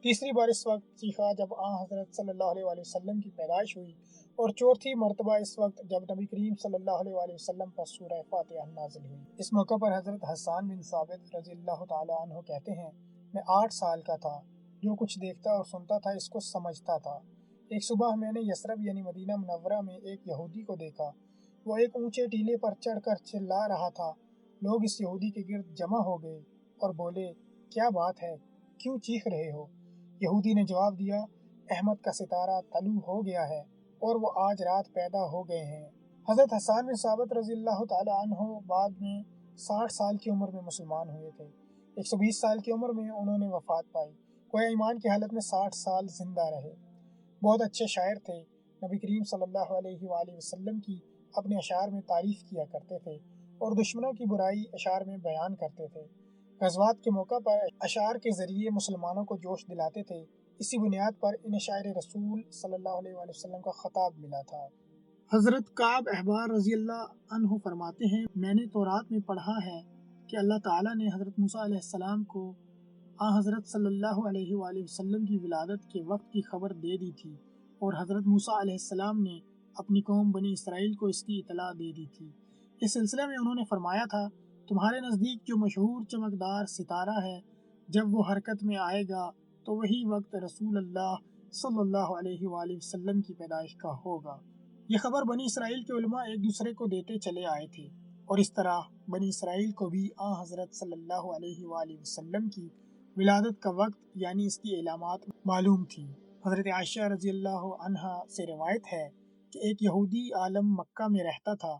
تیسری بار اس وقت چیخا جب حضرت صلی اللہ علیہ وآلہ وسلم کی پیدائش ہوئی، اور چوتھی مرتبہ اس وقت جب نبی کریم صلی اللہ علیہ وآلہ وسلم پر سورہ فاتحہ نازل ہوئی۔ اس موقع پر حضرت حسان بن ثابت رضی اللہ تعالیٰ عنہ کہتے ہیں، میں 8 سال کا تھا، جو کچھ دیکھتا اور سنتا تھا اس کو سمجھتا تھا۔ ایک صبح میں نے یثرب یعنی مدینہ منورہ میں ایک یہودی کو دیکھا، وہ ایک اونچے ٹیلے پر چڑھ کر چلا رہا تھا۔ لوگ اس یہودی کے گرد جمع ہو گئے اور بولے، کیا بات ہے، کیوں چیخ رہے ہو؟ یہودی نے جواب دیا، احمد کا ستارہ طلوع ہو گیا ہے اور وہ آج رات پیدا ہو گئے ہیں۔ حضرت حسان بن ثابت رضی اللہ تعالی عنہ بعد میں 60 سال کی عمر میں مسلمان ہوئے تھے۔ 120 سال کی عمر میں انہوں نے وفات پائی، گویا ایمان کی حالت میں 60 سال زندہ رہے۔ بہت اچھے شاعر تھے، نبی کریم صلی اللہ علیہ وآلہ وسلم کی اپنے اشعار میں تعریف کیا کرتے تھے اور دشمنوں کی برائی اشعار میں بیان کرتے تھے۔ غزوات کے موقع پر اشعار کے ذریعے مسلمانوں کو جوش دلاتے تھے۔ اسی بنیاد پر انہیں شاعر رسول صلی اللہ علیہ وآلہ وسلم کا خطاب ملا تھا۔ حضرت کعب احبار رضی اللہ عنہ فرماتے ہیں، میں نے تورات میں پڑھا ہے کہ اللہ تعالیٰ نے حضرت موسیٰ علیہ السلام کو حضرت صلی اللہ علیہ وآلہ وسلم کی ولادت کے وقت کی خبر دے دی تھی، اور حضرت موسیٰ علیہ السلام نے اپنی قوم بنی اسرائیل کو اس کی اطلاع دے دی تھی۔ اس سلسلے میں انہوں نے فرمایا تھا، تمہارے نزدیک جو مشہور چمکدار ستارہ ہے، جب وہ حرکت میں آئے گا تو وہی وقت رسول اللہ صلی اللہ علیہ وآلہ وسلم کی پیدائش کا ہوگا۔ یہ خبر بنی اسرائیل کے علماء ایک دوسرے کو دیتے چلے آئے تھے، اور اس طرح بنی اسرائیل کو بھی حضرت صلی اللہ علیہ وآلہ وسلم کی ولادت کا وقت یعنی اس کی علامات معلوم تھی۔ حضرت عائشہ رضی اللہ عنہا سے روایت ہے کہ ایک یہودی عالم مکہ میں رہتا تھا۔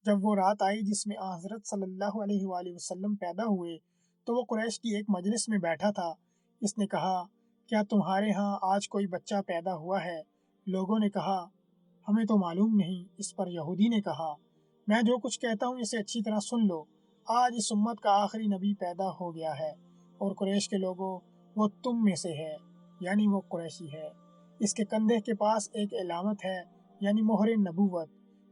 جب وہ رات آئی جس میں حضرت صلی اللہ علیہ وآلہ وسلم پیدا ہوئے تو وہ قریش کی ایک مجلس میں بیٹھا تھا۔ اس نے کہا، کیا تمہارے ہاں آج کوئی بچہ پیدا ہوا ہے؟ لوگوں نے کہا، ہمیں تو معلوم نہیں۔ اس پر یہودی نے کہا، میں جو کچھ کہتا ہوں اسے اچھی طرح سن لو، آج اس امت کا آخری نبی پیدا ہو گیا ہے، اور قریش کے لوگوں وہ تم میں سے ہے، یعنی وہ قریشی ہے۔ اس کے کندھے کے پاس ایک علامت ہے، یعنی مہر نبوت۔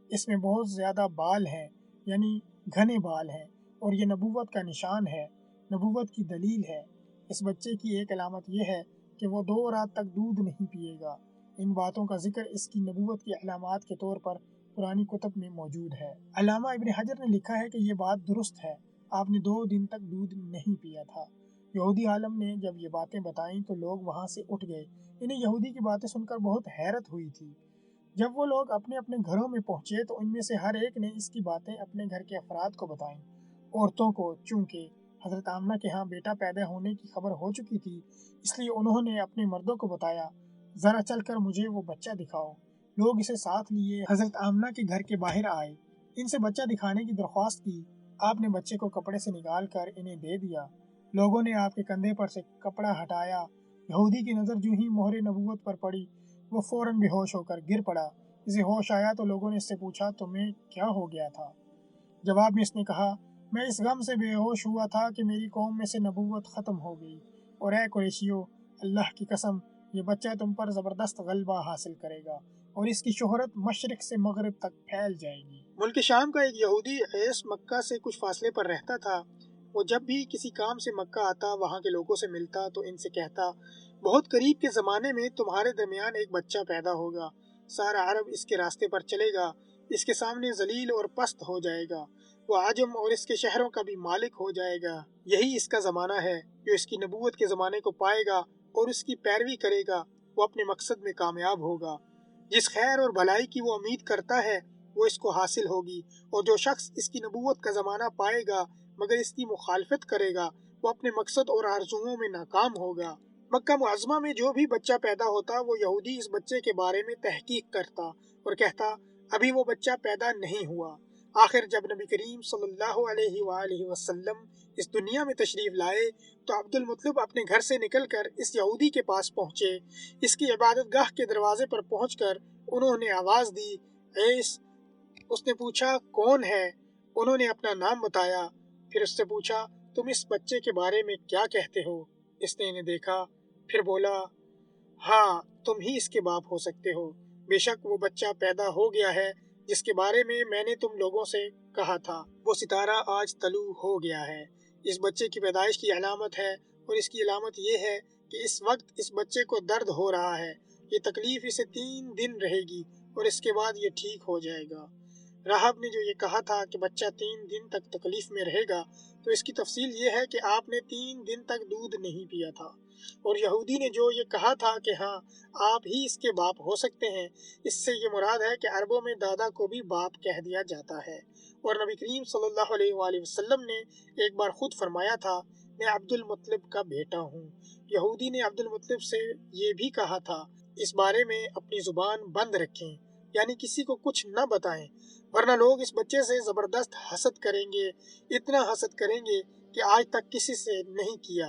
اس میں بہت زیادہ بال ہیں، یعنی گھنے بال ہیں، اور یہ نبوت کا نشان ہے، نبوت کی دلیل ہے۔ اس بچے کی ایک علامت یہ ہے کہ وہ 2 رات تک دودھ نہیں پیے گا۔ ان باتوں کا ذکر اس کی نبوت کی علامات کے طور پر پرانی کتب میں موجود ہے۔ علامہ ابن حجر نے لکھا ہے کہ یہ بات درست ہے، آپ نے 2 دن تک دودھ نہیں پیا تھا۔ یہودی عالم نے جب یہ باتیں بتائیں تو لوگ وہاں سے اٹھ گئے۔ انہیں یہودی کی باتیں سن کر بہت حیرت ہوئی تھی۔ جب وہ لوگ اپنے اپنے گھروں میں پہنچے تو ان میں سے ہر ایک نے اس کی باتیں اپنے گھر کے افراد کو بتائیں۔ عورتوں کو چونکہ حضرت آمنہ کے ہاں بیٹا پیدا ہونے کی خبر ہو چکی تھی، اس لیے انہوں نے اپنے مردوں کو بتایا، ذرا چل کر مجھے وہ بچہ دکھاؤ۔ لوگ اسے ساتھ لیے حضرت آمنہ کے گھر کے باہر آئے، ان سے بچہ دکھانے کی درخواست کی۔ آپ نے بچے کو کپڑے سے نکال کر انہیں دے دیا۔ لوگوں نے آپ کے کندھے پر سے کپڑا ہٹایا۔ یہودی کی نظر جو ہی مہر نبوت پر پڑی، وہ فوراً بے ہوش ہو کر گر پڑا۔ اسے ہوش آیا تو لوگوں نے اس سے پوچھا، تمہیں کیا ہو گیا تھا؟ جواب میں اس نے کہا، میں اس غم سے بے ہوش ہوا تھا کہ میری قوم میں سے نبوت ختم ہو گئی، اور اے قریشیو، اللہ کی قسم، یہ بچہ تم پر زبردست غلبہ حاصل کرے گا اور اس کی شہرت مشرق سے مغرب تک پھیل جائے گی۔ ملک شام کا ایک یہودی عیس مکہ سے کچھ فاصلے پر رہتا تھا۔ وہ جب بھی کسی کام سے مکہ آتا، وہاں کے لوگوں سے ملتا تو ان سے کہتا، بہت قریب کے زمانے میں تمہارے درمیان ایک بچہ پیدا ہوگا، سارا عرب اس کے راستے پر چلے گا، اس کے سامنے ذلیل اور پست ہو جائے گا، وہ عجم اور اس کے شہروں کا بھی مالک ہو جائے گا۔ یہی اس کا زمانہ ہے، جو اس کی نبوت کے زمانے کو پائے گا اور اس کی پیروی کرے گا، وہ اپنے مقصد میں کامیاب ہوگا۔ جس خیر اور بھلائی کی وہ امید کرتا ہے، وہ اس کو حاصل ہوگی، اور جو شخص اس کی نبوت کا زمانہ پائے گا مگر اس کی مخالفت کرے گا، وہ اپنے مقصد اور آرزوؤں میں ناکام ہوگا۔ مکہ معظمہ میں جو بھی بچہ پیدا ہوتا، وہ یہودی اس بچے کے بارے میں تحقیق کرتا اور کہتا، ابھی وہ بچہ پیدا نہیں ہوا۔ آخر جب نبی کریم صلی اللہ علیہ وآلہ وسلم اس دنیا میں تشریف لائے تو عبد المطلب اپنے گھر سے نکل کر اس یہودی کے پاس پہنچے۔ اس کی عبادت گاہ کے دروازے پر پہنچ کر انہوں نے آواز دی، عیس۔ اس نے پوچھا، کون ہے؟ انہوں نے اپنا نام بتایا۔ پھر اس سے پوچھا، تم اس بچے کے بارے میں کیا کہتے ہو؟ اس نے انہیں دیکھا، پھر بولا، ہاں، تم ہی اس کے باپ ہو سکتے ہو۔ بے شک وہ بچہ پیدا ہو گیا ہے جس کے بارے میں نے تم لوگوں سے کہا تھا، وہ ستارہ آج طلوع ہو گیا ہے۔ اس بچے کی پیدائش کی علامت ہے، اور اس کی علامت یہ ہے کہ اس وقت اس بچے کو درد ہو رہا ہے۔ یہ تکلیف اسے 3 دن رہے گی اور اس کے بعد یہ ٹھیک ہو جائے گا۔ راہب نے جو یہ کہا تھا کہ بچہ 3 دن تک تکلیف میں رہے گا، تو اس کی تفصیل یہ ہے کہ آپ نے 3 دن تک دودھ نہیں پیا تھا۔ اور یہودی نے جو یہ کہا تھا کہ ہاں، آپ ہی اس کے باپ ہو سکتے ہیں، اس سے یہ مراد ہے کہ عربوں میں دادا کو بھی باپ کہہ دیا جاتا ہے۔ اور نبی کریم صلی اللہ علیہ وآلہ وسلم نے ایک بار خود فرمایا تھا، میں عبد المطلب کا بیٹا ہوں۔ یہودی نے عبد المطلب سے یہ بھی کہا تھا، اس بارے میں اپنی زبان بند رکھیں، یعنی کسی کو کچھ نہ بتائیں، ورنہ لوگ اس بچے سے زبردست حسد کریں گے، اتنا حسد کریں گے کہ آج تک کسی سے نہیں کیا،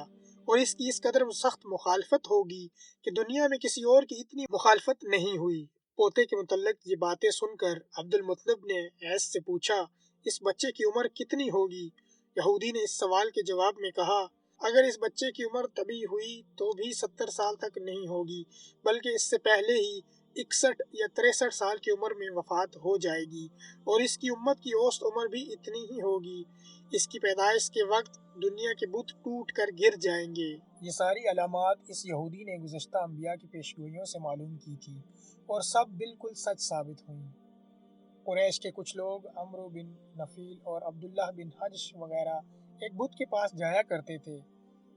اور اس کی اس قدر سخت مخالفت ہوگی کہ دنیا میں کسی اور کی اتنی مخالفت نہیں ہوئی۔ پوتے کے متعلق یہ باتیں سن کر عبد المطلب نے ایس سے پوچھا، اس بچے کی عمر کتنی ہوگی؟ یہودی نے اس سوال کے جواب میں کہا، اگر اس بچے کی عمر طبی ہوئی تو بھی 70 سال تک نہیں ہوگی، بلکہ اس سے پہلے ہی 61 یا 63 سال کی عمر میں وفات ہو جائے گی، اور اس کی امت کی اوسط عمر بھی اتنی ہی ہوگی۔ اس کی پیدائش کے وقت دنیا کے بت ٹوٹ کر گر جائیں گے۔ یہ ساری علامات اس یہودی نے گزشتہ انبیاء کی پیشگوئیوں سے معلوم کی تھی، اور سب بالکل سچ ثابت ہوئیں۔ قریش کے کچھ لوگ عمرو بن نفیل اور عبداللہ بن حجش وغیرہ ایک بت کے پاس جایا کرتے تھے۔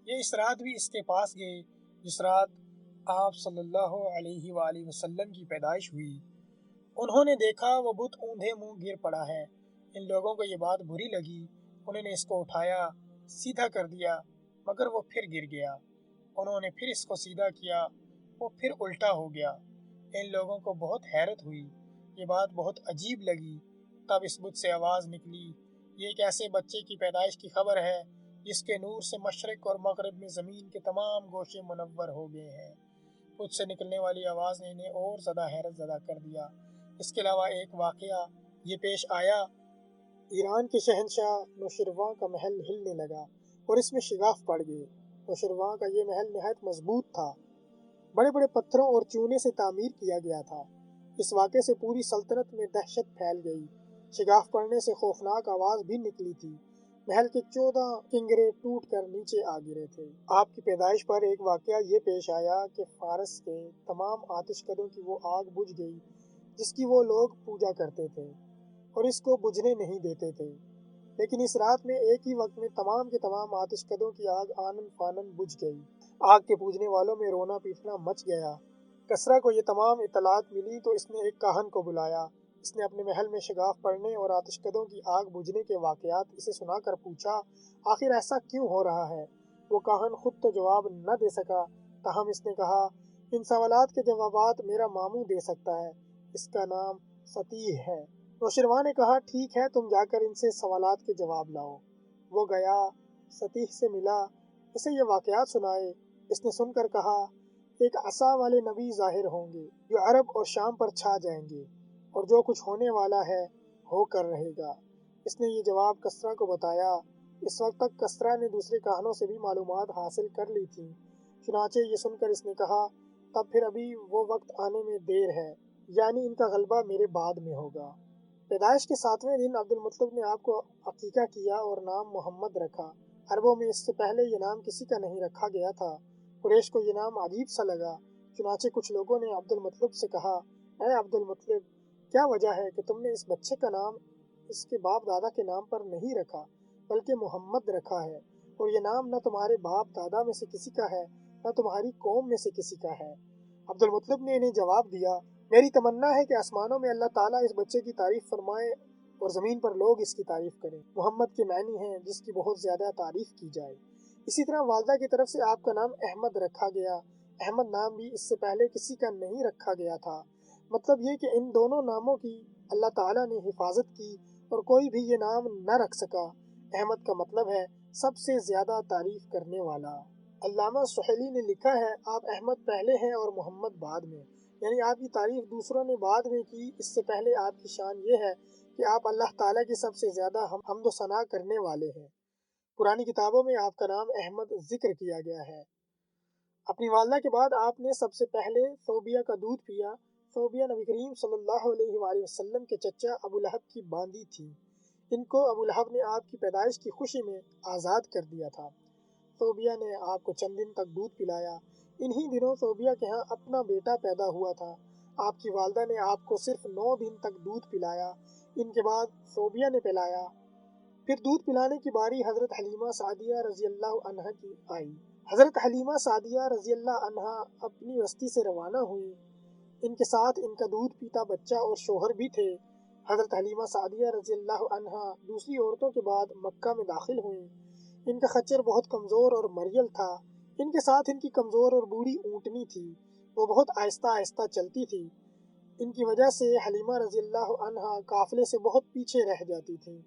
یہ اس رات بھی اس کے پاس گئے جس رات آپ صلی اللہ علیہ وآلہ وسلم کی پیدائش ہوئی۔ انہوں نے دیکھا وہ بت اوندھے منہ گر پڑا ہے۔ ان لوگوں کو یہ بات بری لگی، انہوں نے اس کو اٹھایا، سیدھا کر دیا، مگر وہ پھر گر گیا۔ انہوں نے پھر اس کو سیدھا کیا، وہ پھر الٹا ہو گیا۔ ان لوگوں کو بہت حیرت ہوئی، یہ بات بہت عجیب لگی۔ تب اس بت سے آواز نکلی، یہ ایک ایسے بچے کی پیدائش کی خبر ہے جس کے نور سے مشرق اور مغرب میں زمین کے تمام گوشے منور ہو گئے ہیں۔ بت سے نکلنے والی آواز نے انہیں اور زیادہ حیرت زدہ کر دیا۔ اس کے علاوہ ایک واقعہ یہ پیش آیا، ایران کے شہنشاہ نوشیروان کا محل ہلنے لگا اور اس میں شگاف پڑ گئے۔ نوشیروان کا یہ محل نہایت مضبوط تھا، بڑے بڑے پتھروں اور چونے سے تعمیر کیا گیا تھا۔ اس واقعے سے پوری سلطنت میں دہشت پھیل گئی، شگاف پڑنے سے خوفناک آواز بھی نکلی تھی، محل کے 14 کنگرے ٹوٹ کر نیچے آ گرے تھے۔ آپ کی پیدائش پر ایک واقعہ یہ پیش آیا کہ فارس کے تمام آتش کدوں کی وہ آگ بجھ گئی جس کی وہ لوگ پوجا کرتے تھے اور اس کو بجھنے نہیں دیتے تھے، لیکن اس رات میں ایک ہی وقت میں تمام کے تمام آتش کدوں کی آگ آنن فانن بجھ گئی۔ آگ کے پوجنے والوں میں رونا پیٹنا مچ گیا۔ کسریٰ کو یہ تمام اطلاعات ملی تو اس نے ایک کاہن کو بلایا۔ اس نے اپنے محل میں شگاف پڑنے اور آتش کدوں کی آگ بجھنے کے واقعات اسے سنا کر پوچھا، آخر ایسا کیوں ہو رہا ہے؟ وہ کاہن خود تو جواب نہ دے سکا، تاہم اس نے کہا، ان سوالات کے جوابات میرا ماموں دے سکتا ہے، اس کا نام ستیح ہے۔ نوشیروان نے کہا، ٹھیک ہے، تم جا کر ان سے سوالات کے جواب لاؤ۔ وہ گیا، ستیح سے ملا، اسے یہ واقعات سنائے۔ اس نے سن کر کہا، ایک عصا والے نبی ظاہر ہوں گے جو عرب اور شام پر چھا جائیں گے، اور جو کچھ ہونے والا ہے ہو کر رہے گا۔ اس نے یہ جواب کسریٰ کو بتایا۔ اس وقت تک کسریٰ نے دوسرے کاہنوں سے بھی معلومات حاصل کر لی تھی، چنانچہ یہ سن کر اس نے کہا، تب پھر ابھی وہ وقت آنے میں دیر ہے، یعنی ان کا غلبہ میرے بعد میں ہوگا۔ پیدائش کے 7ویں دن عبد المطلب نے آپ کو عقیقہ کیا اور نام محمد رکھا۔ عربوں میں اس سے پہلے یہ نام کسی کا نہیں رکھا گیا تھا۔ قریش کو یہ نام عجیب سا لگا، چنانچہ کچھ لوگوں نے عبد المطلب سے کہا، اے عبد المطلب، کیا وجہ ہے کہ تم نے اس بچے کا نام اس کے باپ دادا کے نام پر نہیں رکھا بلکہ محمد رکھا ہے، اور یہ نام نہ تمہارے باپ دادا میں سے کسی کا ہے نہ تمہاری قوم میں سے کسی کا ہے؟ عبد المطلب نے انہیں جواب دیا، میری تمنا ہے کہ آسمانوں میں اللہ تعالیٰ اس بچے کی تعریف فرمائے اور زمین پر لوگ اس کی تعریف کریں۔ محمد کے معنی ہیں جس کی بہت زیادہ تعریف کی جائے۔ اسی طرح والدہ کی طرف سے آپ کا نام احمد رکھا گیا۔ احمد نام بھی اس سے پہلے کسی کا نہیں رکھا گیا تھا۔ مطلب یہ کہ ان دونوں ناموں کی اللہ تعالیٰ نے حفاظت کی اور کوئی بھی یہ نام نہ رکھ سکا۔ احمد کا مطلب ہے سب سے زیادہ تعریف کرنے والا۔ علامہ سہیلی نے لکھا ہے، آپ احمد پہلے ہیں اور محمد بعد میں، یعنی آپ کی تعریف دوسروں نے بعد میں کی، اس سے پہلے آپ کی شان یہ ہے کہ آپ اللہ تعالیٰ کی سب سے زیادہ حمد و ثنا کرنے والے ہیں۔ پرانی کتابوں میں آپ کا نام احمد ذکر کیا گیا ہے۔ اپنی والدہ کے بعد آپ نے سب سے پہلے ثوبیہ کا دودھ پیا۔ ثوبیہ نبی کریم صلی اللہ علیہ وآلہ وسلم کے چچا ابو لہب کی باندی تھی۔ ان کو ابو لہب نے آپ کی پیدائش کی خوشی میں آزاد کر دیا تھا۔ ثوبیہ نے آپ کو چند دن تک دودھ پلایا۔ انہی دنوں ثوبیہ کے ہاں اپنا بیٹا پیدا ہوا تھا۔ آپ کی والدہ نے آپ کو صرف 9 دن تک دودھ پلایا۔ ان کے بعد ثوبیہ نے پلایا۔ پھر دودھ پلانے کی باری حضرت حلیمہ سعدیہ رضی اللہ عنہا کی آئی۔ حضرت حلیمہ سعدیہ رضی اللہ عنہا اپنی بستی سے روانہ ہوئی۔ ان کے ساتھ ان کا دودھ پیتا بچہ اور شوہر بھی تھے۔ حضرت حلیمہ سعدیہ رضی اللہ عنہا دوسری عورتوں کے بعد مکہ میں داخل ہوئیں۔ ان کا خچر بہت کمزور اور مریل تھا۔ ان کے ساتھ ان کی کمزور اور بوڑھی اونٹنی تھی، وہ بہت آہستہ آہستہ چلتی تھی۔ ان کی وجہ سے حلیمہ رضی اللہ عنہا قافلے سے بہت پیچھے رہ جاتی تھیں۔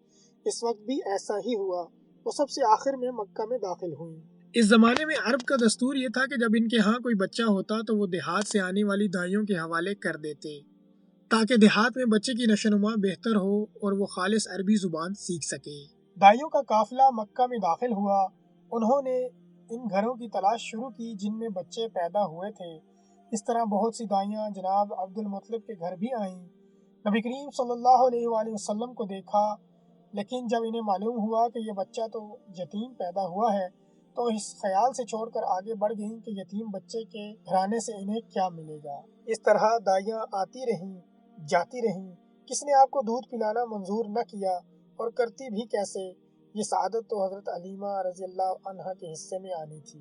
اس وقت بھی ایسا ہی ہوا، وہ سب سے آخر میں مکہ میں داخل ہوئیں۔ اس زمانے میں عرب کا دستور یہ تھا کہ جب ان کے ہاں کوئی بچہ ہوتا تو وہ دیہات سے آنے والی دائیوں کے حوالے کر دیتے تاکہ دیہات میں بچے کی نشو و نما بہتر ہو اور وہ خالص عربی زبان سیکھ سکے۔ دائیوں کا قافلہ مکہ میں داخل ہوا۔ انہوں نے ان گھروں کی تلاش شروع کی جن میں بچے پیدا ہوئے تھے۔ اس طرح بہت سی دائیاں جناب عبد المطلب کے گھر بھی آئیں۔ نبی کریم صلی اللہ علیہ وآلہ وسلم کو دیکھا، لیکن جب انہیں معلوم ہوا کہ یہ بچہ تو یتیم پیدا ہوا ہے تو اس خیال سے چھوڑ کر آگے بڑھ گئیں کہ یتیم بچے کے گھرانے سے انہیں کیا ملے گا۔ اس طرح دائیاں آتی رہیں، جاتی رہیں، کس نے آپ کو دودھ پلانا منظور نہ کیا، اور کرتی بھی کیسے۔ یہ سعادت تو حضرت حلیمہ رضی اللہ عنہا کے حصے میں آنی تھی۔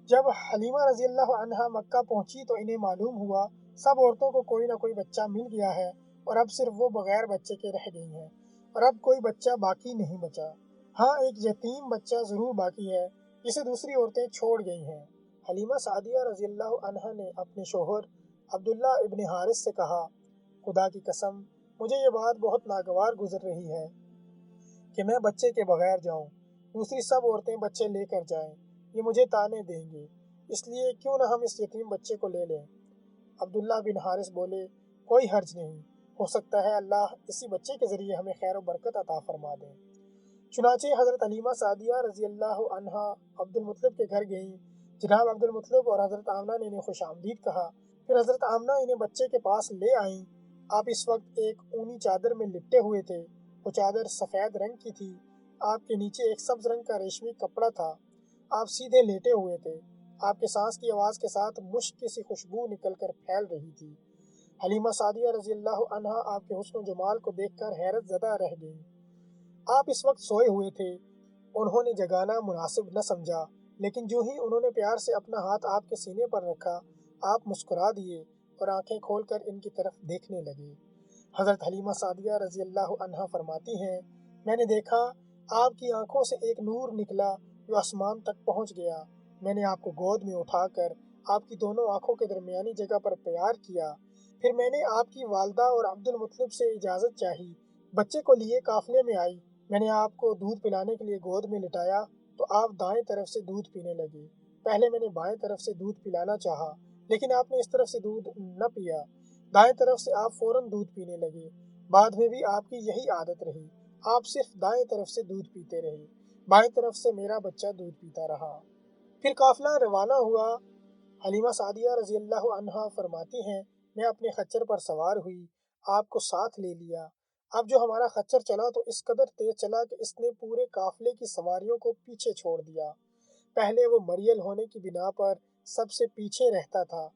جب حلیمہ رضی اللہ عنہا مکہ پہنچی تو انہیں معلوم ہوا سب عورتوں کو کوئی نہ کوئی بچہ مل گیا ہے اور اب صرف وہ بغیر بچے کے رہ گئی ہیں، اور اب کوئی بچہ باقی نہیں بچا۔ ہاں، ایک یتیم بچہ ضرور باقی ہے جسے دوسری عورتیں چھوڑ گئی ہیں۔ حلیمہ سعدیہ رضی اللہ عنہا نے اپنے شوہر عبداللہ ابن حارث سے کہا، خدا کی قسم مجھے یہ بات بہت ناگوار گزر رہی ہے کہ میں بچے کے بغیر جاؤں، دوسری سب عورتیں بچے لے کر جائیں، یہ مجھے طعنے دیں گے، اس لیے کیوں نہ ہم اس یتیم بچے کو لے لیں۔ عبداللہ بن حارث بولے، کوئی حرج نہیں، ہو سکتا ہے اللہ اسی بچے کے ذریعے ہمیں خیر و برکت عطا فرما دیں۔ چنانچہ حضرت حلیمہ سعدیہ رضی اللہ عنہا عبد المطلب کے گھر گئیں۔ جناب عبد المطلب اور حضرت آمنہ نے انہیں خوش آمدید کہا۔ پھر حضرت آمنہ انہیں بچے کے پاس لے آئیں۔ آپ اس وقت ایک اونی چادر میں لپٹے ہوئے تھے، وہ چادر سفید رنگ کی تھی، آپ کے نیچے ایک سبز رنگ کا ریشمی کپڑا تھا، آپ سیدھے لیٹے ہوئے تھے، آپ کے سانس کی آواز کے ساتھ مشک کی سی خوشبو نکل کر پھیل رہی تھی۔ حلیمہ سعدیہ رضی اللہ عنہا آپ کے حسن و جمال کو دیکھ کر حیرت زدہ رہ گئیں۔ آپ اس وقت سوئے ہوئے تھے، انہوں نے جگانا مناسب نہ سمجھا، لیکن جو ہی انہوں نے پیار سے اپنا ہاتھ آپ کے سینے پر رکھا، آپ مسکرا دیے اور آنکھیں کھول کر ان کی طرف دیکھنے لگے۔ حضرت حلیمہ سعدیہ رضی اللہ عنہا فرماتی ہیں، میں نے دیکھا آپ کی آنکھوں سے ایک نور نکلا جو آسمان تک پہنچ گیا۔ میں نے آپ کو گود میں اٹھا کر آپ کی دونوں آنکھوں کے درمیانی جگہ پر پیار کیا۔ پھر میں نے آپ کی والدہ اور عبد المطلب سے اجازت چاہی، بچے کو لیے قافلے میں آئی۔ میں نے آپ کو دودھ پلانے کے لیے گود میں لٹایا تو آپ دائیں طرف سے دودھ پینے لگے۔ پہلے میں نے بائیں طرف سے دودھ پلانا چاہا، لیکن آپ نے اس طرف سے دودھ نہ پیا۔ دائیں طرف سے آپ فوراً دودھ پینے لگے۔ بعد میں بھی آپ کی یہی عادت رہی، آپ صرف دائیں طرف سے دودھ پیتے رہے، بائیں طرف سے میرا بچہ دودھ پیتا رہا۔ پھر قافلہ روانہ ہوا۔ حلیمہ سعدیہ رضی اللہ عنہا فرماتی ہیں، میں اپنے خچر پر سوار ہوئی، آپ کو ساتھ لے لیا۔ اب جو ہمارا خچر چلا تو اس قدر تیز چلا کہ اس نے پورے قافلے کی سواریوں کو پیچھے چھوڑ دیا۔ پہلے وہ مریل ہونے کی بنا پر سب سے پیچھے رہتا تھا۔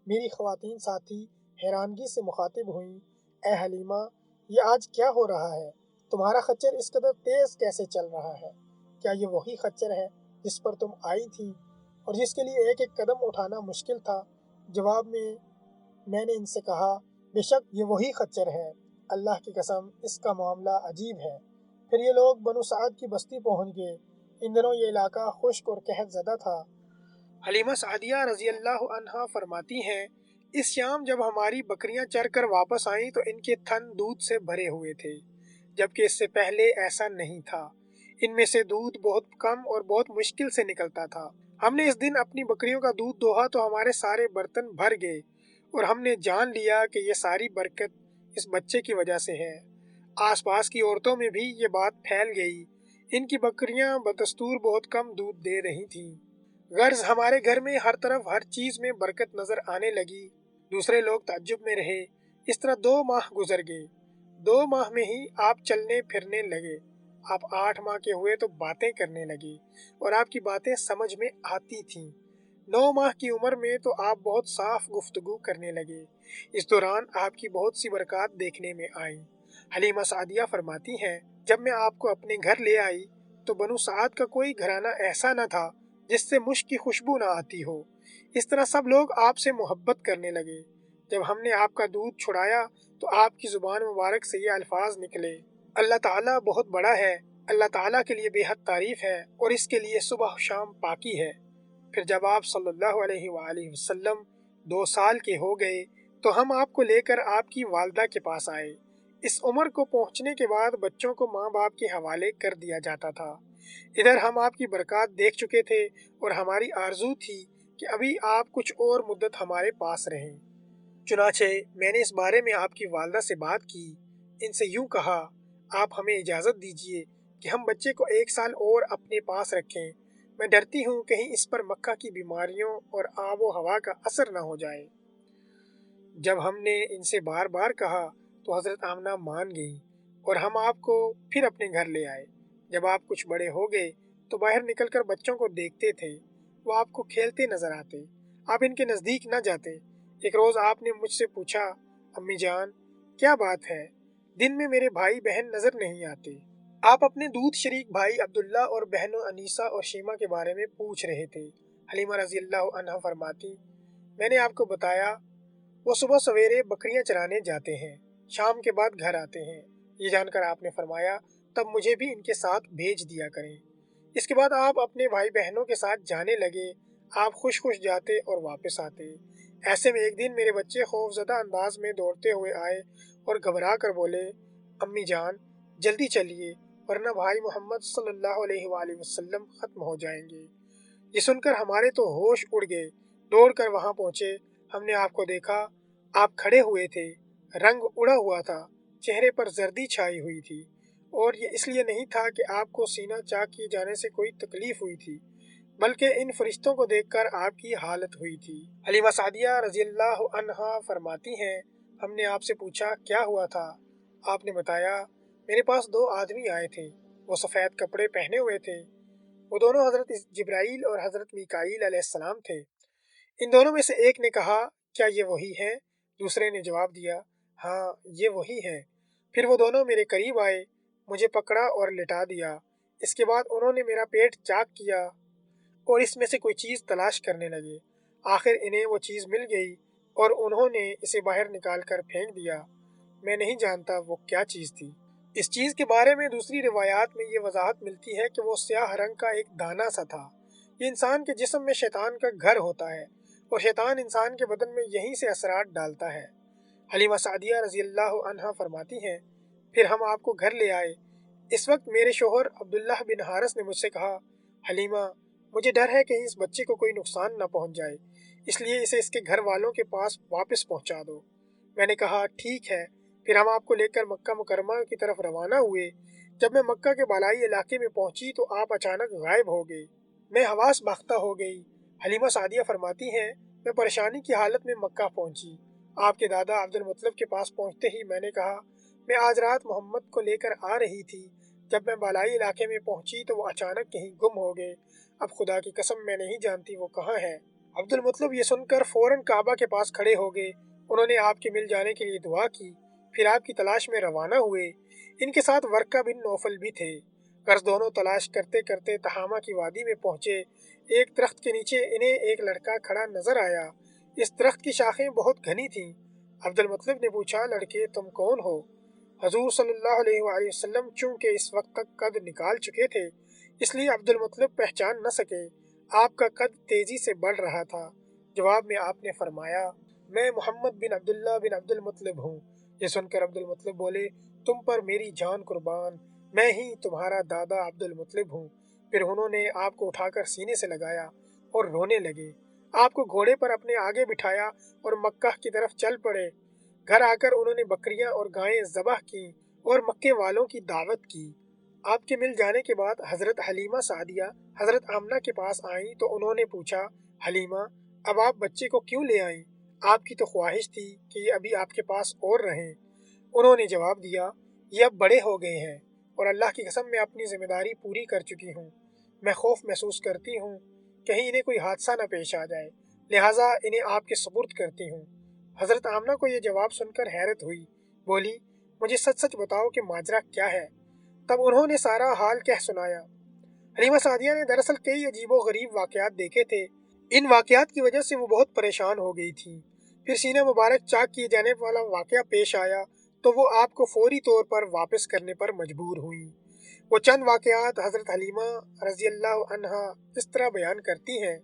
میری خواتین ساتھی حیرانگی سے مخاطب ہوئیں، اے حلیمہ، یہ آج کیا ہو رہا ہے؟ تمہارا خچر اس قدر تیز کیسے چل رہا ہے؟ کیا یہ وہی خچر ہے جس پر تم آئی تھی اور جس کے لیے ایک ایک قدم اٹھانا مشکل تھا؟ جواب میں نے ان سے کہا، بے شک یہ وہی خچر ہے، اللہ کی قسم اس کا معاملہ عجیب ہے۔ پھر یہ لوگ بنو سعد کی بستی پہنچ گئے۔ ان دنوں یہ علاقہ خشک اور قحط زدہ تھا۔ حلیمہ سعدیہ رضی اللہ عنہا فرماتی ہیں، اس شام جب ہماری بکریاں چر کر واپس آئیں تو ان کے تھن دودھ سے بھرے ہوئے تھے، جبکہ اس سے پہلے ایسا نہیں تھا۔ ان میں سے دودھ بہت کم اور بہت مشکل سے نکلتا تھا۔ ہم نے اس دن اپنی بکریوں کا دودھ دوہا تو ہمارے سارے برتن بھر گئے اور ہم نے جان لیا کہ یہ ساری برکت اس بچے کی وجہ سے ہے۔ آس پاس کی عورتوں میں بھی یہ بات پھیل گئی، ان کی بکریاں بدستور بہت کم دودھ دے رہی تھیں۔ غرض ہمارے گھر میں ہر طرف ہر چیز میں برکت نظر آنے لگی۔ دوسرے لوگ تعجب میں رہے۔ اس طرح 2 ماہ گزر گئے۔ 2 ماہ میں ہی آپ چلنے پھرنے لگے۔ آپ 8 ماہ کے ہوئے تو باتیں کرنے لگے اور آپ کی باتیں سمجھ میں آتی تھیں۔ 9 ماہ کی عمر میں تو آپ بہت صاف گفتگو کرنے لگے۔ اس دوران آپ کی بہت سی برکات دیکھنے میں آئیں۔ حلیمہ سعدیہ فرماتی ہیں، جب میں آپ کو اپنے گھر لے آئی تو بنو سعد کا کوئی گھرانہ ایسا نہ تھا جس سے مشک کی خوشبو نہ آتی ہو۔ اس طرح سب لوگ آپ سے محبت کرنے لگے۔ جب ہم نے آپ کا دودھ چھڑایا تو آپ کی زبان مبارک سے یہ الفاظ نکلے، اللہ تعالیٰ بہت بڑا ہے، اللہ تعالیٰ کے لیے بے حد تعریف ہے اور اس کے لیے صبح و شام پاکی ہے۔ پھر جب آپ صلی اللہ علیہ وآلہ وسلم 2 سال کے ہو گئے تو ہم آپ کو لے کر آپ کی والدہ کے پاس آئے۔ اس عمر کو پہنچنے کے بعد بچوں کو ماں باپ کے حوالے کر دیا جاتا تھا۔ ادھر ہم آپ کی برکات دیکھ چکے تھے اور ہماری آرزو تھی کہ ابھی آپ کچھ اور مدت ہمارے پاس رہیں۔ چنانچہ میں نے اس بارے میں آپ کی والدہ سے بات کی، ان سے یوں کہا، آپ ہمیں اجازت دیجیے کہ ہم بچے کو 1 سال اور اپنے پاس رکھیں۔ میں ڈرتی ہوں کہیں اس پر مکہ کی بیماریوں اور آب و ہوا کا اثر نہ ہو جائے۔ جب ہم نے ان سے بار بار کہا تو حضرت آمنہ مان گئیں اور ہم آپ کو پھر اپنے گھر لے آئے۔ جب آپ کچھ بڑے ہو گئے تو باہر نکل کر بچوں کو دیکھتے تھے، وہ آپ کو کھیلتے نظر آتے، آپ ان کے نزدیک نہ جاتے۔ ایک روز آپ نے مجھ سے پوچھا، امی جان کیا بات ہے، دن میں میرے بھائی بہن نظر نہیں آتے؟ آپ اپنے دودھ شریک بھائی عبداللہ اور بہنوں انیسہ اور شیمہ کے بارے میں پوچھ رہے تھے۔ حلیمہ رضی اللہ عنہا فرماتی، میں نے آپ کو بتایا وہ صبح سویرے بکریاں چرانے جاتے ہیں، شام کے بعد گھر آتے ہیں۔ یہ جان کر آپ نے فرمایا، تب مجھے بھی ان کے ساتھ بھیج دیا کریں۔ اس کے بعد آپ اپنے بھائی بہنوں کے ساتھ جانے لگے، آپ خوش خوش جاتے اور واپس آتے۔ ایسے میں ایک دن میرے بچے خوف زدہ انداز میں دوڑتے ہوئے آئے اور گھبرا کر بولے، امی جان جلدی چلیے ورنہ بھائی محمد صلی اللہ علیہ وآلہ وسلم ختم ہو جائیں گے۔ یہ سن کر ہمارے تو ہوش اڑ گئے، دوڑ کر وہاں پہنچے۔ ہم نے آپ کو دیکھا، آپ کھڑے ہوئے تھے، رنگ اڑا ہوا تھا، چہرے پر زردی چھائی ہوئی تھی، اور یہ اس لیے نہیں تھا کہ آپ کو سینہ چاک کیے جانے سے کوئی تکلیف ہوئی تھی، بلکہ ان فرشتوں کو دیکھ کر آپ کی حالت ہوئی تھی۔ حلیمہ سعدیہ رضی اللہ عنہا فرماتی ہیں، ہم نے آپ سے پوچھا کیا ہوا تھا؟ آپ نے بتایا، میرے پاس 2 آدمی آئے تھے، وہ سفید کپڑے پہنے ہوئے تھے، وہ دونوں حضرت جبرائیل اور حضرت میکائیل علیہ السلام تھے۔ ان دونوں میں سے ایک نے کہا، کیا یہ وہی ہیں؟ دوسرے نے جواب دیا، ہاں یہ وہی ہیں۔ پھر وہ دونوں میرے قریب آئے، مجھے پکڑا اور لٹا دیا۔ اس کے بعد انہوں نے میرا پیٹ چاک کیا اور اس میں سے کوئی چیز تلاش کرنے لگے۔ آخر انہیں وہ چیز مل گئی اور انہوں نے اسے باہر نکال کر پھینک دیا۔ میں نہیں جانتا وہ کیا چیز تھی۔ اس چیز کے بارے میں دوسری روایات میں یہ وضاحت ملتی ہے کہ وہ سیاہ رنگ کا ایک دانہ سا تھا۔ یہ انسان کے جسم میں شیطان کا گھر ہوتا ہے اور شیطان انسان کے بدن میں یہیں سے اثرات ڈالتا ہے۔ حلیمہ سعدیہ رضی اللہ عنہا فرماتی ہیں، پھر ہم آپ کو گھر لے آئے۔ اس وقت میرے شوہر عبداللہ بن حارث نے مجھ سے کہا، حلیمہ مجھے ڈر ہے کہ اس بچے کو کوئی نقصان نہ پہنچ جائے، اس لیے اسے اس کے گھر والوں کے پاس واپس پہنچا دو۔ میں نے کہا ٹھیک ہے۔ پھر ہم آپ کو لے کر مکہ مکرمہ کی طرف روانہ ہوئے۔ جب میں مکہ کے بالائی علاقے میں پہنچی تو آپ اچانک غائب ہو گئے، میں حواس باختہ ہو گئی۔ حلیمہ سعدیہ فرماتی ہیں، میں پریشانی کی حالت میں مکہ پہنچی۔ آپ کے دادا عبد المطلب کے پاس پہنچتے ہی میں نے کہا، میں آج رات محمد کو لے کر آ رہی تھی۔ جب میں بالائی علاقے میں پہنچی تو وہ اچانک کہیں گم ہو گئے، اب خدا کی قسم میں نہیں جانتی وہ کہاں ہے۔ عبد المطلب یہ سن کر فوراً کعبہ کے پاس کھڑے ہو گئے، انہوں نے آپ کے مل جانے کے لیے دعا کی، پھر آپ کی تلاش میں روانہ ہوئے۔ ان کے ساتھ ورقہ بن نوفل بھی تھے۔ غرض دونوں تلاش کرتے کرتے تہامہ کی وادی میں پہنچے۔ ایک درخت کے نیچے انہیں ایک لڑکا کھڑا نظر آیا۔ اس درخت کی شاخیں بہت گھنی تھیں۔ عبد المطلب نے پوچھا، لڑکے تم کون ہو؟ حضور صلی اللہ علیہ وآلہ وسلم چونکہ اس وقت تک قد نکال چکے تھے، اس لیے عبد المطلب پہچان نہ سکے۔ آپ کا قد تیزی سے بڑھ رہا تھا۔ جواب میں آپ نے فرمایا، میں محمد بن عبداللہ بن عبد المطلب ہوں۔ یہ سن کر عبد المطلب بولے، تم پر میری جان قربان، میں ہی تمہارا دادا عبد المطلب ہوں۔ پھر انہوں نے آپ کو اٹھا کر سینے سے لگایا اور رونے لگے۔ آپ کو گھوڑے پر اپنے آگے بٹھایا اور مکہ کی طرف چل پڑے۔ گھر آ کر انہوں نے بکریاں اور گائیں ذبح کیں اور مکے والوں کی دعوت کی۔ آپ کے مل جانے کے بعد حضرت حلیمہ سعدیہ حضرت آمنہ کے پاس آئیں تو انہوں نے پوچھا، حلیمہ اب آپ بچے کو کیوں لے آئیں؟ آپ کی تو خواہش تھی کہ یہ ابھی آپ کے پاس اور رہیں۔ انہوں نے جواب دیا، یہ اب بڑے ہو گئے ہیں اور اللہ کی قسم میں اپنی ذمہ داری پوری کر چکی ہوں۔ میں خوف محسوس کرتی ہوں کہیں انہیں کوئی حادثہ نہ پیش آ جائے، لہٰذا انہیں آپ کے سپرد کرتی ہوں۔ حضرت آمنہ کو یہ جواب سن کر حیرت ہوئی، بولی، مجھے سچ سچ بتاؤ کہ ماجرا کیا ہے؟ تب انہوں نے سارا حال کہہ سنایا۔ حلیمہ سعدیہ نے دراصل کئی عجیب و غریب واقعات دیکھے تھے، ان واقعات کی وجہ سے وہ بہت پریشان ہو گئی تھیں۔ پھر سینہ مبارک چاک کیے جانے والا واقعہ پیش آیا تو وہ آپ کو فوری طور پر واپس کرنے پر مجبور ہوئیں۔ وہ چند واقعات حضرت حلیمہ رضی اللہ عنہا اس طرح بیان کرتی ہیں۔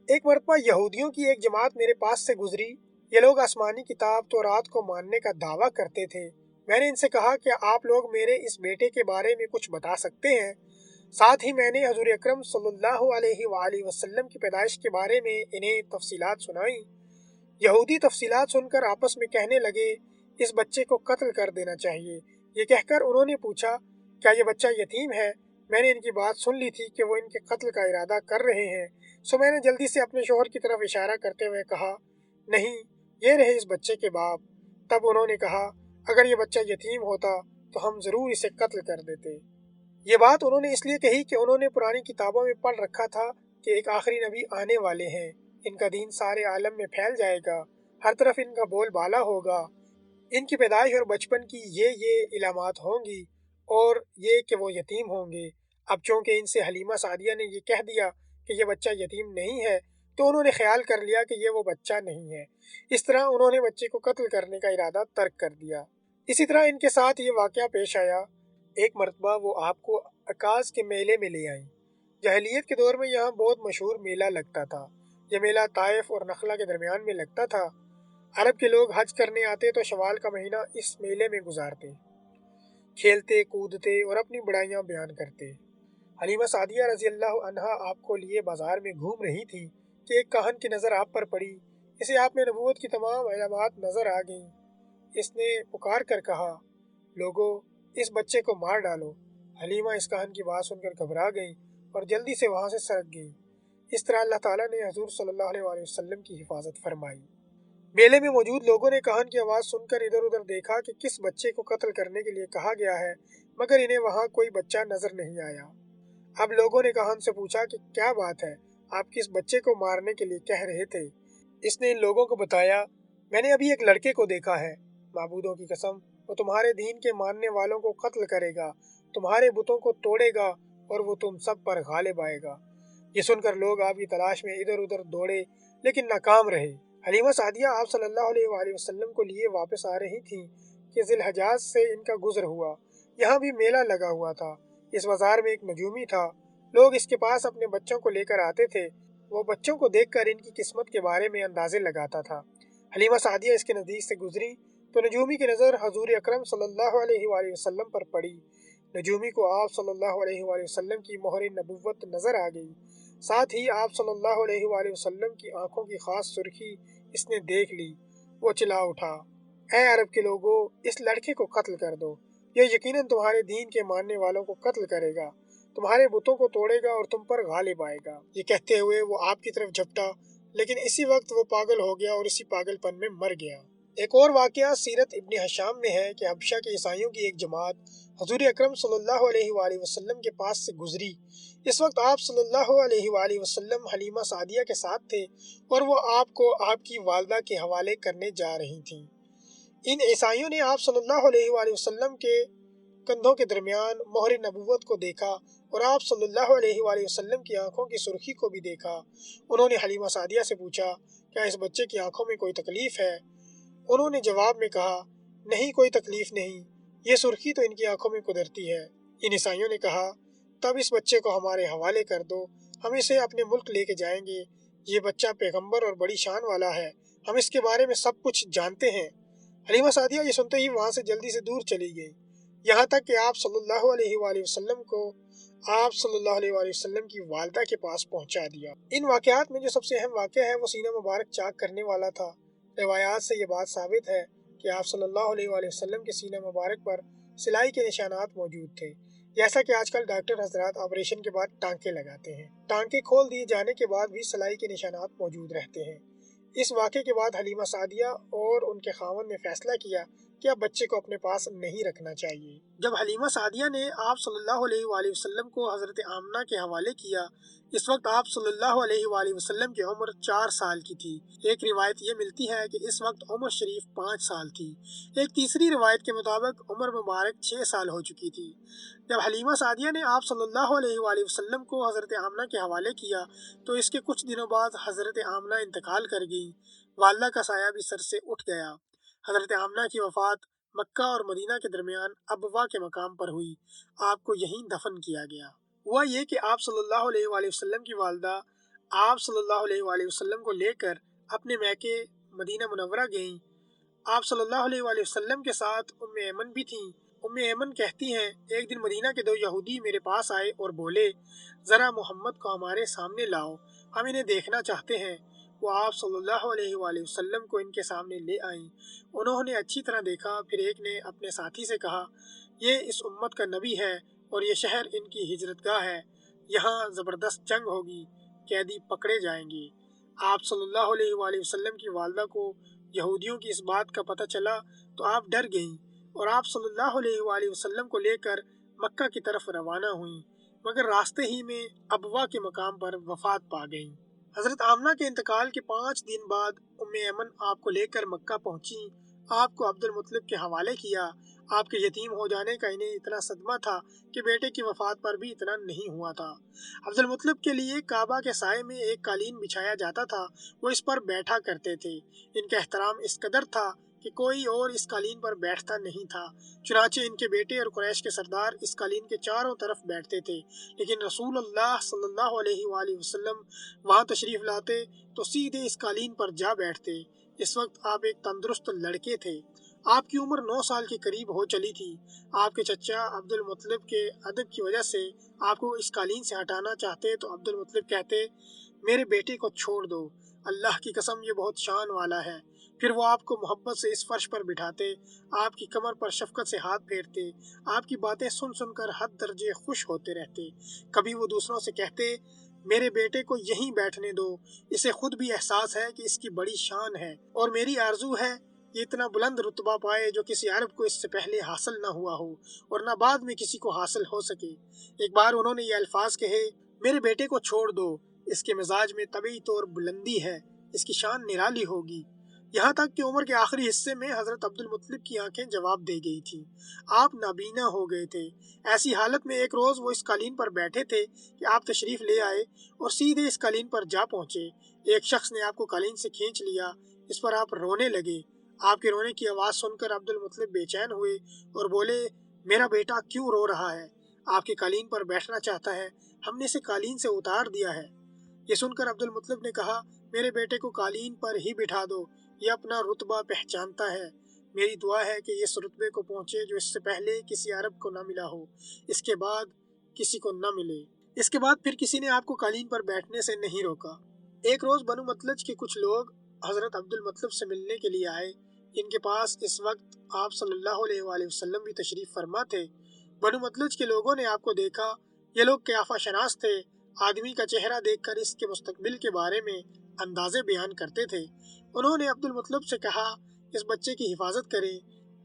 ایک مرتبہ یہودیوں کی ایک جماعت میرے پاس سے گزری۔ یہ لوگ آسمانی کتاب تورات کو ماننے کا دعویٰ کرتے تھے۔ میں نے ان سے کہا کہ آپ لوگ میرے اس بیٹے کے بارے میں کچھ بتا سکتے ہیں؟ ساتھ ہی میں نے حضور اکرم صلی اللہ علیہ وآلہ وسلم کی پیدائش کے بارے میں انہیں تفصیلات سنائیں۔ یہودی تفصیلات سن کر آپس میں کہنے لگے اس بچے کو قتل کر دینا چاہیے۔ یہ کہہ کر انہوں نے پوچھا کیا یہ بچہ یتیم ہے؟ میں نے ان کی بات سن لی تھی کہ وہ ان کے قتل کا ارادہ کر رہے ہیں، سو میں نے جلدی سے اپنے شوہر کی طرف اشارہ کرتے ہوئے کہا نہیں، یہ رہے اس بچے کے باپ۔ تب انہوں نے کہا اگر یہ بچہ یتیم ہوتا تو ہم ضرور اسے قتل کر دیتے۔ یہ بات انہوں نے اس لیے کہی کہ انہوں نے پرانی کتابوں میں پڑھ رکھا تھا کہ ایک آخری نبی آنے والے ہیں، ان کا دین سارے عالم میں پھیل جائے گا، ہر طرف ان کا بول بالا ہوگا، ان کی پیدائش اور بچپن کی یہ علامات ہوں گی اور یہ کہ وہ یتیم ہوں گے۔ اب چونکہ ان سے حلیمہ سعدیہ نے یہ کہہ دیا کہ یہ بچہ یتیم نہیں ہے تو انہوں نے خیال کر لیا کہ یہ وہ بچہ نہیں ہے۔ اس طرح انہوں نے بچے کو قتل کرنے کا ارادہ ترک کر دیا۔ اسی طرح ان کے ساتھ یہ واقعہ پیش آیا۔ ایک مرتبہ وہ آپ کو عکاظ کے میلے میں لے آئیں۔ جاہلیت کے دور میں یہاں بہت مشہور میلہ لگتا تھا۔ یہ میلہ طائف اور نخلا کے درمیان میں لگتا تھا۔ عرب کے لوگ حج کرنے آتے تو شوال کا مہینہ اس میلے میں گزارتے، کھیلتے کودتے اور اپنی بڑائیاں بیان کرتے۔ حلیمہ سعدیہ رضی اللہ عنہا آپ کو لیے بازار میں گھوم رہی تھی کہ ایک کاہن کی نظر آپ پر پڑی۔ اسے آپ میں نبوت کی تمام علامات نظر آ گئیں۔ اس نے پکار کر کہا لوگو اس بچے کو مار ڈالو۔ حلیمہ اس کاہن کی بات سن کر گھبرا گئیں اور جلدی سے وہاں سے سرک گئیں۔ اس طرح اللہ تعالیٰ نے حضور صلی اللہ علیہ وآلہ وسلم کی حفاظت فرمائی۔ میلے میں موجود لوگوں نے کاہن کی آواز سن کر ادھر ادھر دیکھا کہ کس بچے کو قتل کرنے کے لیے کہا گیا ہے، مگر انہیں وہاں کوئی بچہ نظر نہیں آیا۔ اب لوگوں نے کاہن سے پوچھا کہ کیا بات ہے، آپ کس بچے کو مارنے کے لیے کہہ رہے تھے؟ اس نے ان لوگوں کو بتایا میں نے ابھی ایک لڑکے کو دیکھا ہے، معبودوں کی قسم وہ تمہارے دین کے ماننے والوں کو قتل کرے گا، تمہارے بتوں کو توڑے گا اور وہ تم سب پر غالب آئے گا۔ یہ سن کر لوگ آپ کی تلاش میں ادھر ادھر دوڑے لیکن ناکام رہے۔ حلیمہ سعدیہ آپ صلی اللہ علیہ وآلہ وسلم کو لیے واپس آ رہی تھیں کہ ذی الحجاز سے ان کا گزر ہوا۔ یہاں بھی میلہ لگا ہوا تھا۔ اس بازار میں ایک نجومی تھا، لوگ اس کے پاس اپنے بچوں کو لے کر آتے تھے۔ وہ بچوں کو دیکھ کر ان کی قسمت کے بارے میں اندازے لگاتا تھا۔ حلیمہ سعدیہ اس کے نزدیک سے گزری تو نجومی کی نظر حضور اکرم صلی اللہ علیہ وآلہ وسلم پر پڑی۔ نجومی کو آپ صلی اللہ علیہ وآلہ وسلم کی مہر نبوت نظر آ گئی۔ ساتھ ہی آپ صلی اللہ علیہ وآلہ وسلم کی آنکھوں کی خاص سرخی اس نے دیکھ لی۔ وہ چلا اٹھا اے عرب کے لوگو اس لڑکے کو قتل کر دو، یہ یقیناً تمہارے دین کے ماننے والوں کو قتل کرے گا، تمہارے بتوں کو توڑے گا اور تم پر غالب آئے گا۔ یہ کہتے ہوئے وہ آپ کی طرف جھپٹا، لیکن اسی وقت وہ پاگل ہو گیا اور اسی پاگل پن میں مر گیا۔ ایک اور واقعہ سیرت ابن حشام میں ہے کہ حبشہ کے عیسائیوں کی ایک جماعت حضور اکرم صلی اللہ علیہ وآلہ وسلم کے پاس سے گزری۔ اس وقت آپ صلی اللہ علیہ وآلہ وسلم حلیمہ سعدیہ کے ساتھ تھے اور وہ آپ کو آپ کی والدہ کے حوالے کرنے جا رہی تھیں۔ ان عیسائیوں نے آپ صلی اللہ علیہ وآلہ وسلم کے کندھوں کے درمیان مہر نبوت کو دیکھا اور آپ صلی اللہ علیہ وآلہ وسلم کی آنکھوں کی سرخی کو بھی دیکھا۔ انہوں نے حلیمہ سعدیہ سے پوچھا کیا اس بچے کی آنکھوں میں کوئی تکلیف ہے؟ انہوں نے جواب میں کہا نہیں، کوئی تکلیف نہیں، یہ سرخی تو ان کی آنکھوں میں قدرتی ہے۔ ان عیسائیوں نے کہا تب اس بچے کو ہمارے حوالے کر دو، ہم اسے اپنے ملک لے کے جائیں گے۔ یہ بچہ پیغمبر اور بڑی شان والا ہے، ہم اس کے بارے میں سب کچھ جانتے ہیں۔ حلیمہ سعدیہ یہ سنتے ہی وہاں سے جلدی سے دور چلی گئی، یہاں تک کہ آپ صلی اللہ علیہ وآلہ وسلم کو آپ صلی اللہ علیہ وآلہ وسلم کی والدہ کے پاس پہنچا دیا۔ ان واقعات میں جو سب سے اہم واقعہ ہے وہ سینہ مبارک چاک کرنے والا تھا۔ روایات سے یہ بات ثابت ہے کہ آپ صلی اللہ علیہ وآلہ وسلم کے سینہ مبارک پر سلائی کے نشانات موجود تھے، جیسا کہ آج کل ڈاکٹر حضرات آپریشن کے بعد ٹانکے لگاتے ہیں۔ ٹانکے کھول دیے جانے کے بعد بھی سلائی کے نشانات موجود رہتے ہیں۔ اس واقعے کے بعد حلیمہ سعدیہ اور ان کے خاوند نے فیصلہ کیا کہ اب بچے کو اپنے پاس نہیں رکھنا چاہیے۔ جب حلیمہ سعدیہ نے آپ صلی اللہ علیہ وآلہ وسلم کو حضرت آمنہ کے حوالے کیا، اس وقت آپ صلی اللہ علیہ وآلہ وسلم کی عمر 4 سال کی تھی۔ ایک روایت یہ ملتی ہے کہ اس وقت عمر شریف 5 سال تھی۔ ایک تیسری روایت کے مطابق عمر مبارک 6 سال ہو چکی تھی۔ جب حلیمہ سعدیہ نے آپ صلی اللہ علیہ وآلہ وسلم کو حضرت آمنہ کے حوالے کیا تو اس کے کچھ دنوں بعد حضرت آمنہ انتقال کر گئیں۔ والدہ کا سایہ بھی سر سے اٹھ گیا۔ حضرت آمنہ کی وفات مکہ اور مدینہ کے درمیان ابوا کے مقام پر ہوئی۔ آپ کو یہیں دفن کیا گیا۔ ہوا یہ کہ آپ صلی اللہ علیہ وآلہ وسلم کی والدہ آپ صلی اللہ علیہ وآلہ وسلم کو لے کر اپنے میکے مدینہ منورہ گئیں۔ آپ صلی اللہ علیہ وآلہ وسلم کے ساتھ ام ایمن بھی تھیں۔ ام ایمن کہتی ہیں، ایک دن مدینہ کے 2 یہودی میرے پاس آئے اور بولے، ذرا محمد کو ہمارے سامنے لاؤ، ہم انہیں دیکھنا چاہتے ہیں۔ وہ آپ صلی اللہ علیہ وآلہ وسلم کو ان کے سامنے لے آئیں۔ انہوں نے اچھی طرح دیکھا، پھر ایک نے اپنے ساتھی سے کہا، یہ اس امت کا نبی ہے اور یہ شہر ان کی ہجرت گاہ ہے، یہاں زبردست جنگ ہوگی، قیدی پکڑے جائیں گے۔ آپ صلی اللہ علیہ وآلہ وسلم کی والدہ کو یہودیوں کی اس بات کا پتہ چلا تو آپ ڈر گئیں اور آپ صلی اللہ علیہ وآلہ وسلم کو لے کر مکہ کی طرف روانہ ہوئیں، مگر راستے ہی میں ابوا کے مقام پر وفات پا گئیں۔ حضرت آمنہ کے انتقال کے 5 دن بعد ام ایمن آپ کو لے کر مکہ پہنچی۔ آپ کو عبد المطلب کے حوالے کیا۔ آپ کے یتیم ہو جانے کا انہیں اتنا صدمہ تھا کہ بیٹے کی وفات پر بھی اتنا نہیں ہوا تھا۔ عبد المطلب کے لیے کعبہ کے سائے میں ایک قالین بچھایا جاتا تھا، وہ اس پر بیٹھا کرتے تھے۔ ان کا احترام اس قدر تھا کہ کوئی اور اس قالین پر بیٹھتا نہیں تھا، چنانچہ ان کے بیٹے اور قریش کے سردار اس قالین کے چاروں طرف بیٹھتے تھے، لیکن رسول اللہ صلی اللہ علیہ وآلہ وسلم وہاں تشریف لاتے تو سیدھے اس قالین پر جا بیٹھتے۔ اس وقت آپ ایک تندرست لڑکے تھے۔ آپ کی عمر 9 سال کے قریب ہو چلی تھی۔ آپ کے چچا عبد المطلب کے ادب کی وجہ سے آپ کو اس قالین سے ہٹانا چاہتے تو عبد المطلب کہتے، میرے بیٹے کو چھوڑ دو، اللہ کی قسم یہ بہت شان والا ہے۔ پھر وہ آپ کو محبت سے اس فرش پر بٹھاتے، آپ کی کمر پر شفقت سے ہاتھ پھیرتے، آپ کی باتیں سن سن کر حد درجے خوش ہوتے رہتے۔ کبھی وہ دوسروں سے کہتے، میرے بیٹے کو یہیں بیٹھنے دو، اسے خود بھی احساس ہے کہ اس کی بڑی شان ہے اور میری آرزو ہے یہ اتنا بلند رتبہ پائے جو کسی عرب کو اس سے پہلے حاصل نہ ہوا ہو اور نہ بعد میں کسی کو حاصل ہو سکے۔ ایک بار انہوں نے یہ الفاظ کہے، میرے بیٹے کو چھوڑ دو، اس کے مزاج میں طبعی طور بلندی ہے، اس کی شان نرالی ہوگی۔ یہاں تک کہ عمر کے آخری حصے میں حضرت عبد المطلب کی آنکھیں جواب دے گئی تھیں، آپ نابینا ہو گئے تھے۔ ایسی حالت میں ایک روز وہ اس قالین پر بیٹھے تھے کہ آپ تشریف لے آئے اور سیدھے اس قالین پر جا پہنچے۔ ایک شخص نے آپ کو قالین سے کھینچ لیا، اس پر آپ رونے لگے۔ آپ کے رونے کی آواز سن کر عبد المطلب بے چین ہوئے اور بولے، میرا بیٹا کیوں رو رہا ہے؟ آپ کے قالین پر بیٹھنا چاہتا ہے، ہم نے اسے قالین سے اتار دیا ہے۔ یہ سن کر عبد المطلب نے کہا، میرے بیٹے کو قالین پر ہی بٹھا دو، یہ اپنا رتبہ پہچانتا ہے۔ میری دعا ہے کہ یہ اس رتبے کو پہنچے جو اس سے پہلے کسی عرب کو نہ ملا ہو، اس کے بعد کسی کو نہ ملے۔ اس کے بعد پھر کسی نے آپ کو قالین پر بیٹھنے سے نہیں روکا۔ ایک روز بنو مطلج کے کچھ لوگ حضرت عبد المطلب سے ملنے کے لیے آئے۔ ان کے پاس اس وقت آپ صلی اللہ علیہ وآلہ وسلم بھی تشریف فرما تھے۔ بنو مطلج کے لوگوں نے آپ کو دیکھا۔ یہ لوگ قیافہ شناس تھے۔ آدمی کا چہرہ دیکھ کر اس کے مستقبل کے بارے میں اندازے بیان کرتے تھے۔ انہوں نے عبد المطلب سے کہا، اس بچے کی حفاظت کریں،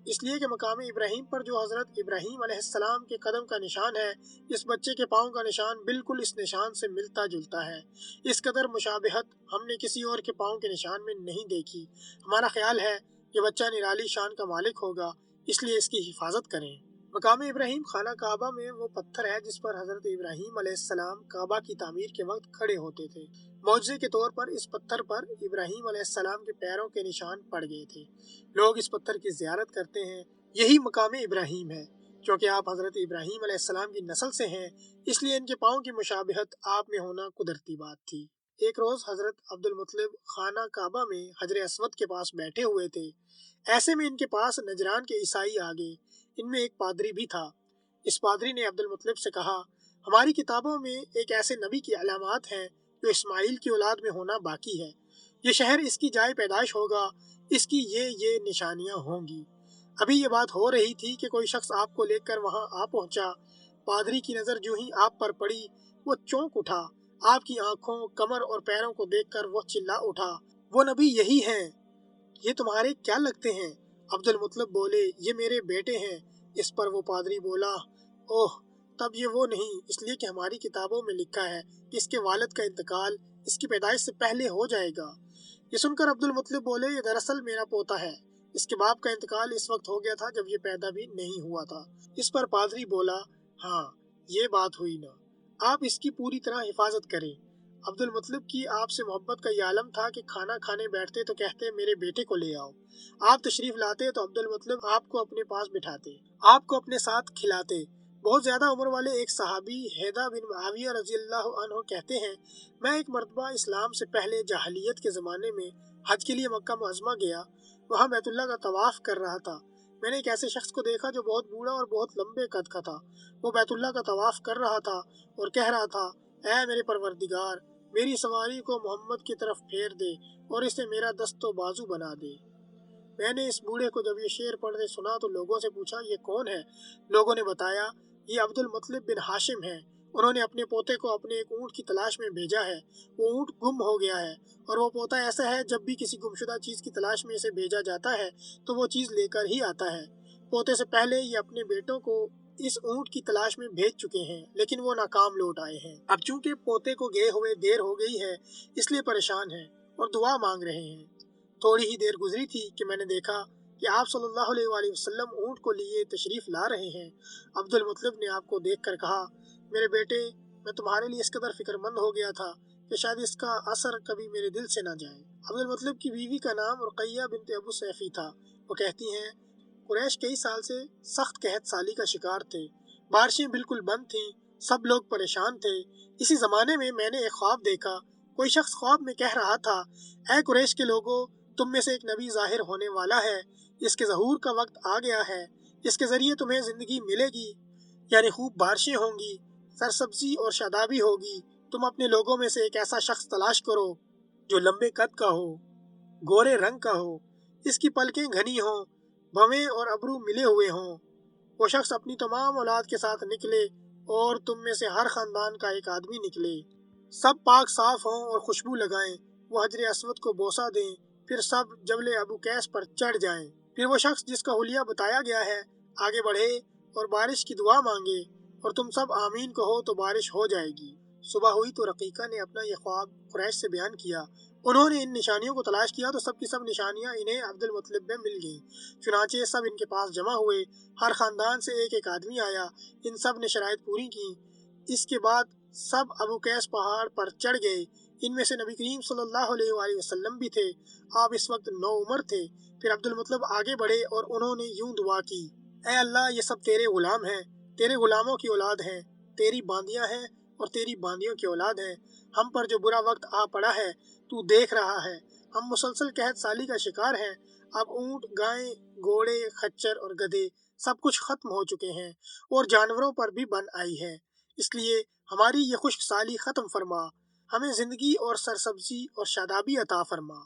اس لیے کہ مقام ابراہیم پر جو حضرت ابراہیم علیہ السلام کے قدم کا نشان ہے، اس بچے کے پاؤں کا نشان بالکل اس نشان سے ملتا جلتا ہے۔ اس قدر مشابہت ہم نے کسی اور کے پاؤں کے نشان میں نہیں دیکھی۔ ہمارا خیال ہے یہ بچہ نرالی شان کا مالک ہوگا، اس لیے اس کی حفاظت کریں۔ مقام ابراہیم خانہ کعبہ میں وہ پتھر ہے جس پر حضرت ابراہیم علیہ السلام کعبہ کی تعمیر کے وقت کھڑے ہوتے تھے۔ معجزے کے طور پر اس پتھر پر ابراہیم علیہ السلام کے پیروں کے نشان پڑ گئے تھے۔ لوگ اس پتھر کی زیارت کرتے ہیں، یہی مقام ابراہیم ہے۔ کیونکہ آپ حضرت ابراہیم علیہ السلام کی نسل سے ہیں، اس لیے ان کے پاؤں کی مشابہت آپ میں ہونا قدرتی بات تھی۔ ایک روز حضرت عبد المطلب خانہ کعبہ میں حجر اسود کے پاس بیٹھے ہوئے تھے۔ ایسے میں ان کے پاس نجران کے عیسائی آ گئے۔ ان میں ایک پادری بھی تھا۔ اس پادری نے عبد المطلب سے کہا، ہماری کتابوں میں ایک ایسے نبی کی علامات ہیں جو اسماعیل کی اولاد میں ہونا باقی ہے۔ یہ شہر اس کی جائے پیدائش ہوگا، اس کی یہ نشانیاں ہوں گی۔ ابھی یہ بات ہو رہی تھی کہ کوئی شخص آپ کو لے کر وہاں آ پہنچا۔ پادری کی نظر جو ہی آپ پر پڑی، وہ چونک اٹھا۔ آپ کی آنکھوں، کمر اور پیروں کو دیکھ کر وہ چلا اٹھا، وہ نبی یہی ہیں، یہ تمہارے کیا لگتے ہیں؟ عبد المطلب بولے، یہ میرے بیٹے ہیں۔ اس پر وہ پادری بولا، اوہ، تب یہ وہ نہیں، اس لیے کہ ہماری کتابوں میں لکھا ہے کہ اس کے والد کا انتقال اس کی پیدائش سے پہلے ہو جائے گا۔ یہ سن کر عبد المطلب بولے، یہ دراصل میرا پوتا ہے، اس کے باپ کا انتقال اس وقت ہو گیا تھا جب یہ پیدا بھی نہیں ہوا تھا۔ اس پر پادری بولا، ہاں، یہ بات ہوئی نا، آپ اس کی پوری طرح حفاظت کریں۔ عبد المطلب کی آپ سے محبت کا یہ عالم تھا کہ کھانا کھانے بیٹھتے تو کہتے میرے بیٹے کو لے آؤ، آپ تشریف لاتے تو عبد المطلب آپ کو اپنے پاس بٹھاتے، آپ کو اپنے ساتھ کھلاتے۔ بہت زیادہ عمر والے ایک صحابی حیدہ بن معاویہ رضی اللہ عنہ کہتے ہیں، میں ایک مرتبہ اسلام سے پہلے جاہلیت کے زمانے میں حج کے لیے مکہ معظمہ گیا، وہاں بیت اللہ کا طواف کر رہا تھا۔ میں نے ایک ایسے شخص کو دیکھا جو بہت بوڑھا اور بہت لمبے قد کا تھا، وہ بیت اللہ کا طواف کر رہا تھا اور کہہ رہا تھا، اے میرے پروردگار، میری سواری کو محمد کی طرف پھیر دے اور اسے میرا دست و بازو بنا دے۔ میں نے اس بوڑھے کو جب یہ شعر پڑھتے سنا تو لوگوں سے پوچھا یہ کون ہے؟ لوگوں نے بتایا یہ عبد المطلب بن ہاشم ہے، انہوں نے اپنے پوتے کو اپنے ایک اونٹ کی تلاش میں بھیجا ہے، وہ اونٹ گم ہو گیا ہے اور وہ پوتا ایسا ہے جب بھی کسی گمشدہ چیز کی تلاش میں اسے بھیجا جاتا ہے تو وہ چیز لے کر ہی آتا ہے۔ پوتے سے پہلے یہ اپنے بیٹوں کو اس اونٹ کی تلاش میں بھیج چکے ہیں لیکن وہ ناکام لوٹ آئے ہیں۔ اب چونکہ پوتے کو گئے ہوئے دیر ہو گئی ہے اس لیے پریشان ہیں اور دعا مانگ رہے ہیں۔ تھوڑی ہی دیر گزری تھی کہ میں نے دیکھا کہ آپ صلی اللہ علیہ وآلہ وسلم اونٹ کو لیے تشریف لا رہے ہیں۔ عبد المطلب نے آپ کو دیکھ کر کہا، میرے بیٹے، میں تمہارے لیے اس قدر فکر مند ہو گیا تھا کہ شاید اس کا اثر کبھی میرے دل سے نہ جائے۔ عبد المطلب کی بیوی کا نام رقیہ بنت ابو سیفی تھا۔ وہ کہتی ہیں، قریش کئی سال سے سخت قحط سالی کا شکار تھے، بارشیں بالکل بند تھیں، سب لوگ پریشان تھے۔ اسی زمانے میں نے ایک خواب دیکھا، کوئی شخص خواب میں کہہ رہا تھا، اے قریش کے لوگوں، تم میں سے ایک نبی ظاہر ہونے والا ہے، اس کے ظہور کا وقت آ گیا ہے، اس کے ذریعے تمہیں زندگی ملے گی، یعنی خوب بارشیں ہوں گی، سرسبزی اور شادابی ہوگی۔ تم اپنے لوگوں میں سے ایک ایسا شخص تلاش کرو جو لمبے قد کا ہو، گورے رنگ کا ہو، اس کی پلکیں گھنی ہوں، بھویں اور ابرو ملے ہوئے ہوں۔ وہ شخص اپنی تمام اولاد کے ساتھ نکلے اور تم میں سے ہر خاندان کا ایک آدمی نکلے، سب پاک صاف ہوں اور خوشبو لگائیں، وہ حجر اسود کو بوسہ دیں، پھر سب جبل ابو قیس پر چڑھ جائیں۔ پھر وہ شخص جس کا حلیہ بتایا گیا ہے آگے بڑھے اور بارش کی دعا مانگے اور تم سب آمین کہو تو بارش ہو جائے گی۔ صبح ہوئی تو رقیقہ نے اپنا یہ خواب قریش سے بیان کیا۔ انہوں نے ان نشانیوں کو تلاش کیا تو سب کی سب نشانیاں انہیں عبد المطلب میں مل گئیں۔ چنانچہ سب ان کے پاس جمع ہوئے، ہر خاندان سے ایک ایک آدمی آیا، ان سب نے شرائط پوری کی۔ اس کے بعد سب ابو قیس پہاڑ پر چڑھ گئے۔ ان میں سے نبی کریم صلی اللہ علیہ وآلہ وسلم بھی تھے، آپ اس وقت نو عمر تھے۔ پھر عبد المطلب آگے بڑھے اور انہوں نے یوں دعا کی، اے اللہ، یہ سب تیرے غلام ہیں، تیرے غلاموں کی اولاد ہیں، تیری باندیاں ہیں اور تیری باندیوں کی اولاد ہیں۔ ہم پر جو برا وقت آ پڑا ہے تو دیکھ رہا ہے، ہم مسلسل قحط سالی کا شکار ہیں، اب اونٹ، گائیں، گھوڑے، خچر اور گدھے سب کچھ ختم ہو چکے ہیں اور جانوروں پر بھی بن آئی ہے، اس لیے ہماری یہ خشک سالی ختم فرما، ہمیں زندگی اور سرسبزی اور شادابی عطا فرما۔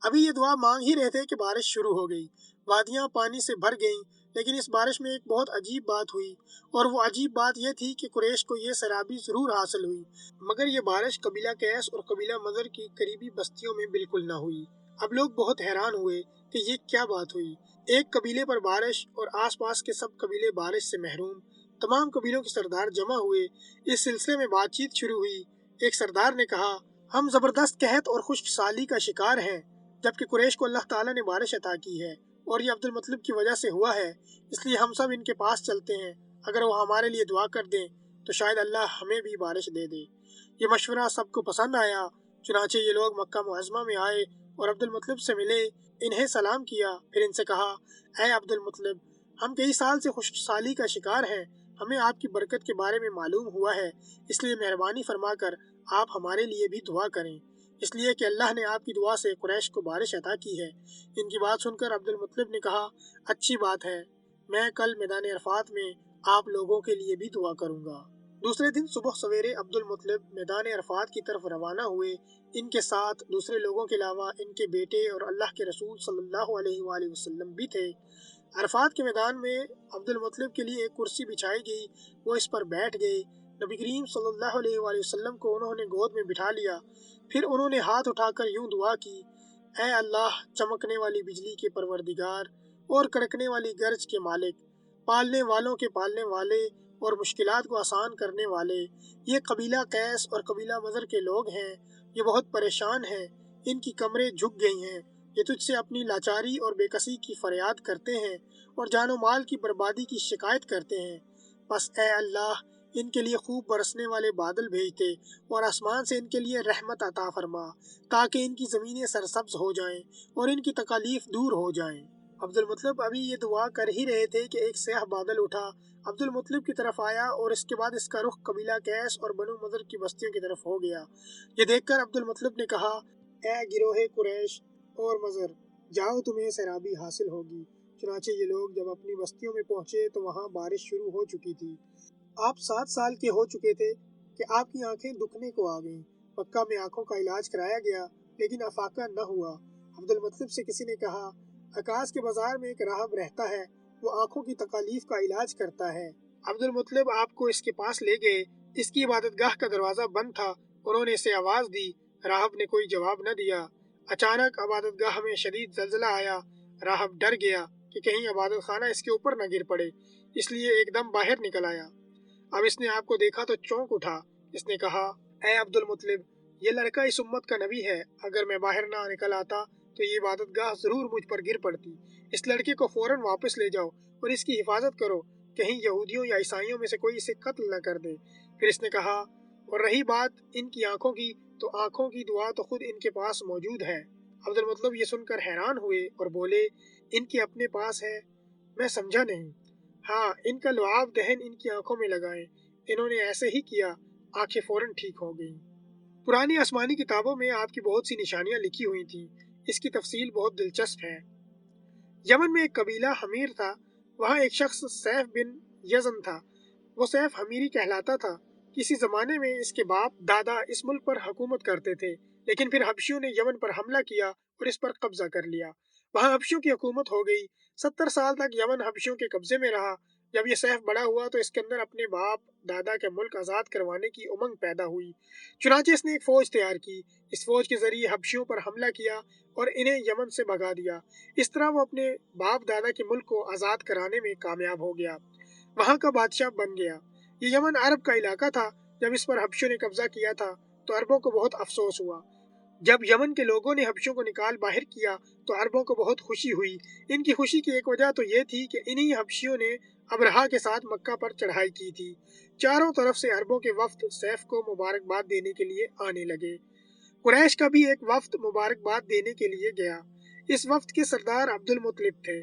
ابھی یہ دعا مانگ ہی رہے تھے کہ بارش شروع ہو گئی، وادیاں پانی سے بھر گئیں، لیکن اس بارش میں ایک بہت عجیب بات ہوئی، اور وہ عجیب بات یہ تھی کہ قریش کو یہ سیرابی ضرور حاصل ہوئی، مگر یہ بارش قبیلہ قیس اور قبیلہ مضر کی قریبی بستیوں میں بالکل نہ ہوئی۔ اب لوگ بہت حیران ہوئے کہ یہ کیا بات ہوئی، ایک قبیلے پر بارش اور آس پاس کے سب قبیلے بارش سے محروم۔ تمام قبیلوں کے سردار جمع ہوئے، اس سلسلے میں بات چیت شروع ہوئی۔ ایک سردار نے کہا، ہم زبردست قحط اور خشک سالی کا شکار ہیں، جبکہ قریش کو اللہ تعالیٰ نے بارش عطا کی ہے اور یہ عبد المطلب کی وجہ سے ہوا ہے، اس لیے ہم سب ان کے پاس چلتے ہیں، اگر وہ ہمارے لیے دعا کر دیں تو شاید اللہ ہمیں بھی بارش دے دے۔ یہ مشورہ سب کو پسند آیا، چنانچہ یہ لوگ مکہ معظمہ میں آئے اور عبد المطلب سے ملے، انہیں سلام کیا، پھر ان سے کہا، اے عبد المطلب، ہم کئی سال سے خشک سالی کا شکار ہیں، ہمیں آپ کی برکت کے بارے میں معلوم ہوا ہے، اس لیے مہربانی فرما کر آپ ہمارے لیے بھی دعا کریں، اس لیے کہ اللہ نے آپ کی دعا سے قریش کو بارش عطا کی ہے۔ ان کی بات سن کر عبد المطلب نے کہا، اچھی بات ہے، میں کل میدان عرفات میں آپ لوگوں کے لیے بھی دعا کروں گا۔ دوسرے دن صبح سویرے عبد المطلب میدان عرفات کی طرف روانہ ہوئے، ان کے ساتھ دوسرے لوگوں کے علاوہ ان کے بیٹے اور اللہ کے رسول صلی اللہ علیہ وآلہ وسلم بھی تھے۔ عرفات کے میدان میں عبد المطلب کے لیے ایک کرسی بچھائی گئی، وہ اس پر بیٹھ گئے، نبی کریم صلی اللہ علیہ وآلہ وسلم کو انہوں نے گود میں بٹھا لیا، پھر انہوں نے ہاتھ اٹھا کر یوں دعا کی، اے اللہ، چمکنے والی بجلی کے پروردگار اور کڑکنے والی گرج کے مالک، پالنے والوں کے پالنے والے اور مشکلات کو آسان کرنے والے، یہ قبیلہ قیس اور قبیلہ مضر کے لوگ ہیں، یہ بہت پریشان ہیں، ان کی کمریں جھک گئی ہیں، یہ تجھ سے اپنی لاچاری اور بے کسی کی فریاد کرتے ہیں اور جان و مال کی بربادی کی شکایت کرتے ہیں، بس اے اللہ، ان کے لیے خوب برسنے والے بادل بھیج دے اور آسمان سے ان کے لیے رحمت عطا فرما تاکہ ان کی زمینیں سرسبز ہو جائیں اور ان کی تکالیف دور ہو جائیں۔ عبد المطلب ابھی یہ دعا کر ہی رہے تھے کہ ایک سیاہ بادل اٹھا، عبد المطلب کی طرف آیا اور اس کے بعد اس کا رخ قبیلہ قیس اور بنو مضر کی بستیوں کی طرف ہو گیا۔ یہ دیکھ کر عبد المطلب نے کہا، اے گروہ قریش اور مضر، جاؤ تمہیں سیرابی حاصل ہوگی۔ چنانچہ یہ لوگ جب اپنی بستیوں میں پہنچے تو وہاں بارش شروع ہو چکی تھی۔ آپ 7 سال کے ہو چکے تھے کہ آپ کی آنکھیں دکھنے کو آ گئیں۔ مکہ میں آنکھوں کا علاج کرایا گیا لیکن افاقہ نہ ہوا۔ عبد المطلب سے کسی نے کہا، عکاظ کے بازار میں ایک راہب رہتا ہے، وہ آنکھوں کی تکالیف کا علاج کرتا ہے۔ عبد المطلب آپ کو اس کے پاس لے گئے۔ اس کی عبادت گاہ کا دروازہ بند تھا، انہوں نے اسے آواز دی، راہب نے کوئی جواب نہ دیا۔ اچانک عبادت گاہ میں شدید زلزلہ آیا، راہب ڈر گیا کہ کہیں عبادت خانہ اس کے اوپر نہ گر پڑے، اس لیے ایک دم باہر نکل آیا۔ اب اس نے آپ کو دیکھا تو چونک اٹھا۔ اس نے کہا، اے عبد المطلب، یہ لڑکا اس امت کا نبی ہے، اگر میں باہر نہ نکل آتا تو یہ عبادت گاہ ضرور مجھ پر گر پڑتی۔ اس لڑکے کو فوراً واپس لے جاؤ اور اس کی حفاظت کرو، کہیں یہودیوں یا عیسائیوں میں سے کوئی اسے قتل نہ کر دے۔ پھر اس نے کہا، اور رہی بات ان کی آنکھوں کی، تو آنکھوں کی دعا تو خود ان کے پاس موجود ہے۔ عبد المطلب یہ سن کر حیران ہوئے اور بولے، ان کے اپنے پاس ہے؟ میں سمجھا نہیں۔ ہاں، ان کا لعاب دہن ان کی آنکھوں میں لگائیں۔ انہوں نے ایسے ہی کیا، آنکھیں فوراً ٹھیک ہو گئیں۔ پرانی آسمانی کتابوں میں آپ کی بہت سی نشانیاں لکھی ہوئی تھیں، اس کی تفصیل بہت دلچسپ ہے۔ یمن میں ایک قبیلہ حمیر تھا، وہاں ایک شخص سیف بن یزن تھا، وہ سیف حمیری کہلاتا تھا۔ کسی زمانے میں اس کے باپ دادا اس ملک پر حکومت کرتے تھے، لیکن پھر حبشیوں نے یمن پر حملہ کیا اور اس پر قبضہ کر لیا۔ وہاں حبشیوں کی حکومت ہو گئی۔ 70 سال تک یمن حبشیوں کے قبضے میں رہا۔ جب یہ سیف بڑا ہوا تو اس کے اندر اپنے باپ دادا کے ملک آزاد کروانے کی امنگ پیدا ہوئی، چنانچہ اس نے ایک فوج تیار کی۔ اس فوج کے ذریعے حبشیوں پر حملہ کیا اور انہیں یمن سے بھگا دیا۔ اس طرح وہ اپنے باپ دادا کے ملک کو آزاد کرانے میں کامیاب ہو گیا، وہاں کا بادشاہ بن گیا۔ یہ یمن عرب کا علاقہ تھا۔ جب اس پر حبشیوں نے قبضہ کیا تھا تو عربوں کو بہت افسوس ہوا۔ جب یمن کے لوگوں نے حبشیوں کو نکال باہر کیا تو عربوں کو بہت خوشی ہوئی۔ ان کی خوشی کی ایک وجہ تو یہ تھی کہ انہی حبشیوں نے ابرہہ کے ساتھ مکہ پر چڑھائی کی تھی۔ چاروں طرف سے عربوں کے وفد سیف کو مبارکباد دینے کے لیے آنے لگے۔ قریش کا بھی ایک وفد مبارکباد دینے کے لیے گیا۔ اس وفد کے سردار عبد المطلب تھے۔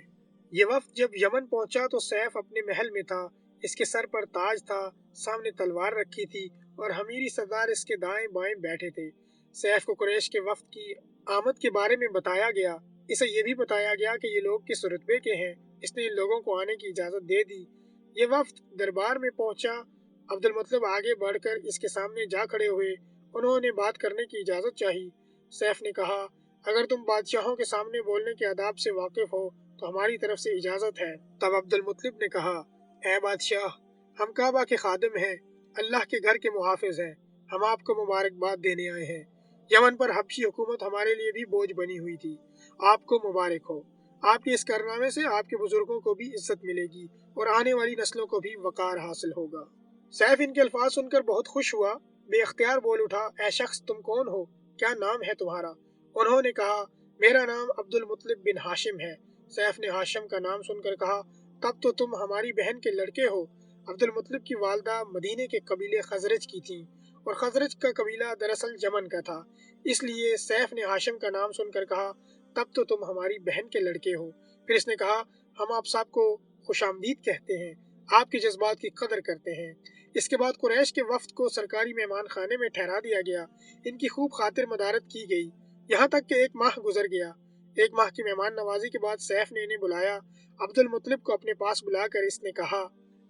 یہ وفد جب یمن پہنچا تو سیف اپنے محل میں تھا، اس کے سر پر تاج تھا، سامنے تلوار رکھی تھی اور حمیری سردار اس کے دائیں بائیں بیٹھے تھے۔ سیف کو قریش کے وفد کی آمد کے بارے میں بتایا گیا۔ اسے یہ بھی بتایا گیا کہ یہ لوگ کس رتبے کے ہیں۔ اس نے ان لوگوں کو آنے کی اجازت دے دی۔ یہ وفد دربار میں پہنچا۔ عبد المطلب آگے بڑھ کر اس کے سامنے جا کھڑے ہوئے۔ انہوں نے بات کرنے کی اجازت چاہی۔ سیف نے کہا، اگر تم بادشاہوں کے سامنے بولنے کے آداب سے واقف ہو تو ہماری طرف سے اجازت ہے۔ تب عبد المطلب نے کہا، اے بادشاہ، ہم کعبہ کے خادم ہیں، اللہ کے گھر کے محافظ ہیں، ہم آپ کو مبارکباد دینے آئے ہیں۔ یمن پر حبشی حکومت ہمارے لیے بھی بوجھ بنی ہوئی تھی، آپ کو مبارک ہو۔ آپ کے اس کارنامے سے آپ کے بزرگوں کو بھی عزت ملے گی اور آنے والی نسلوں کو بھی وقار حاصل ہوگا۔ سیف ان کے الفاظ سن کر بہت خوش ہوا، بے اختیار بول اٹھا، اے شخص، تم کون ہو؟ کیا نام ہے تمہارا؟ انہوں نے کہا، میرا نام عبد المطلب بن ہاشم ہے۔ سیف نے ہاشم کا نام سن کر کہا، تب تو تم ہماری بہن کے لڑکے ہو۔ عبد المطلب کی والدہ مدینے کے قبیلے خزرج کی تھیں اور خزرج کا قبیلہ دراصل یمن کا تھا، اس لیے سیف نے ہاشم کا نام سن کر کہا، تب تو تم ہماری بہن کے لڑکے ہو۔ پھر اس نے کہا، ہم آپ سب کو خوش آمدید کہتے ہیں، آپ کے جذبات کی قدر کرتے ہیں۔ اس کے بعد قریش کے وفد کو سرکاری مہمان خانے میں ٹھہرا دیا گیا، ان کی خوب خاطر مدارت کی گئی، یہاں تک کہ 1 ماہ گزر گیا۔ 1 ماہ کی مہمان نوازی کے بعد سیف نے انہیں بلایا۔ عبد المطلب کو اپنے پاس بلا کر اس نے کہا،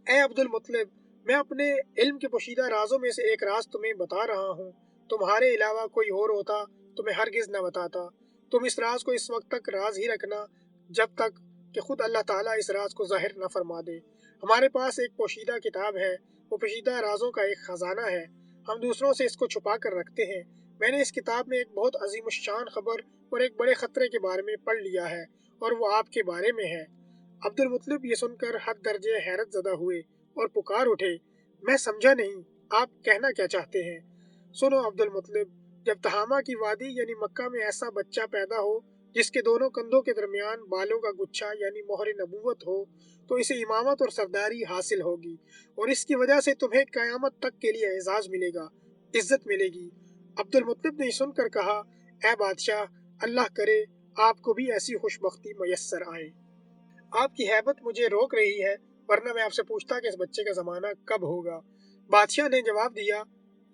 اے عبد المطلب، میں اپنے علم کے پوشیدہ رازوں میں سے ایک راز تمہیں بتا رہا ہوں، تمہارے علاوہ کوئی اور ہوتا تو میں ہرگز نہ بتاتا۔ تم اس راز کو اس وقت تک راز ہی رکھنا جب تک کہ خود اللہ تعالیٰ اس راز کو ظاہر نہ فرما دے۔ ہمارے پاس ایک پوشیدہ کتاب ہے، وہ پوشیدہ رازوں کا ایک خزانہ ہے، ہم دوسروں سے اس کو چھپا کر رکھتے ہیں۔ میں نے اس کتاب میں ایک بہت عظیم الشان خبر اور ایک بڑے خطرے کے بارے میں پڑھ لیا ہے اور وہ آپ کے بارے میں ہے۔ عبد المطلب یہ سن کر حد درجے حیرت زدہ ہوئے اور پکار اٹھے، میں سمجھا نہیں، آپ کہنا کیا چاہتے ہیں؟ سنو عبد المطلب، جب تہامہ کی وادی یعنی مکہ میں ایسا بچہ پیدا ہو جس کے دونوں کندھوں کے درمیان بالوں کا گچھا یعنی مہر نبوت ہو تو اسے امامت اور سرداری حاصل ہوگی، اور اس کی وجہ سے تمہیں قیامت تک کے لیے اعزاز ملے گا، عزت ملے گی۔ عبد المطلب نے یہ سن کر کہا، اے بادشاہ، اللہ کرے آپ کو بھی ایسی خوش بختی میسر آئے۔ آپ کی ہیبت مجھے روک رہی ہے، ورنہ میں آپ سے پوچھتا کہ اس بچے کا زمانہ کب ہوگا۔ بادشاہ نے جواب دیا،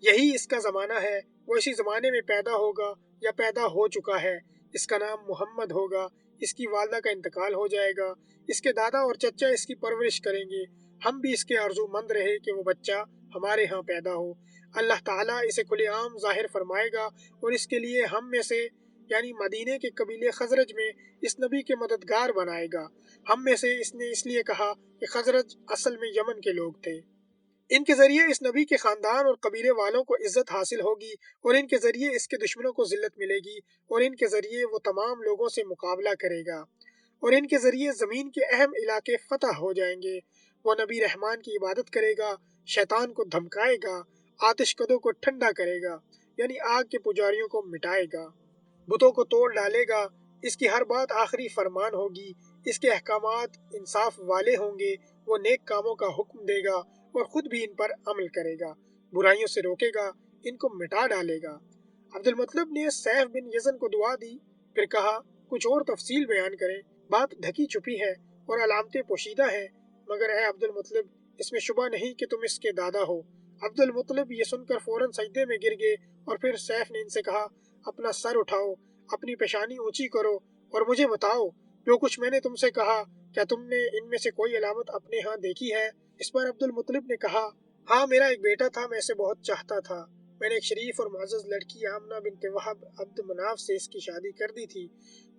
یہی اس کا زمانہ ہے، وہ اسی زمانے میں پیدا ہوگا یا پیدا ہو چکا ہے۔ اس کا نام محمد ہوگا، اس کی والدہ کا انتقال ہو جائے گا، اس کے دادا اور چچا اس کی پرورش کریں گے، ہم بھی اس کے آرزو مند رہے کہ وہ بچہ ہمارے ہاں پیدا ہو۔ اللہ تعالیٰ اسے کھلے عام ظاہر فرمائے گا اور اس کے لیے ہم میں سے یعنی مدینے کے قبیلے خزرج میں اس نبی کے مددگار بنائے گا۔ ہم میں سے اس نے اس لیے کہا کہ خزرج اصل میں یمن کے لوگ تھے۔ ان کے ذریعے اس نبی کے خاندان اور قبیلے والوں کو عزت حاصل ہوگی، اور ان کے ذریعے اس کے دشمنوں کو ذلت ملے گی، اور ان کے ذریعے وہ تمام لوگوں سے مقابلہ کرے گا، اور ان کے ذریعے زمین کے اہم علاقے فتح ہو جائیں گے۔ وہ نبی رحمان کی عبادت کرے گا، شیطان کو دھمکائے گا، آتش کدوں کو ٹھنڈا کرے گا یعنی آگ کے پجاریوں کو مٹائے گا، بتوں کو توڑ ڈالے گا، اس کی ہر بات آخری فرمان ہوگی، اس کے احکامات انصاف والے ہوں گے، وہ نیک کاموں کا حکم دے گا اور خود بھی ان پر عمل کرے گا، برائیوں سے روکے گا، ان کو مٹا ڈالے گا۔ عبد المطلب نے سیف بن یزن کو دعا دی، پھر کہا، کچھ اور تفصیل بیان کریں، بات ڈھکی چھپی ہے اور علامتیں پوشیدہ ہیں، مگر اے عبد المطلب، اس میں شبہ نہیں کہ تم اس کے دادا ہو۔ عبد المطلب یہ سن کر فوراً سجدے میں گر گئے، اور پھر سیف نے ان سے کہا، اپنا سر اٹھاؤ، اپنی پیشانی اونچی کرو اور مجھے بتاؤ جو کچھ میں نے تم سے کہا، کیا تم نے ان میں سے کوئی علامت اپنے ہاں دیکھی ہے؟ اس پر عبد المطلب نے کہا، ہاں، میرا ایک بیٹا تھا، میں اسے بہت چاہتا تھا، میں نے ایک شریف اور معزز لڑکی آمنہ بنت وہب عبد مناف سے اس کی شادی کر دی تھی،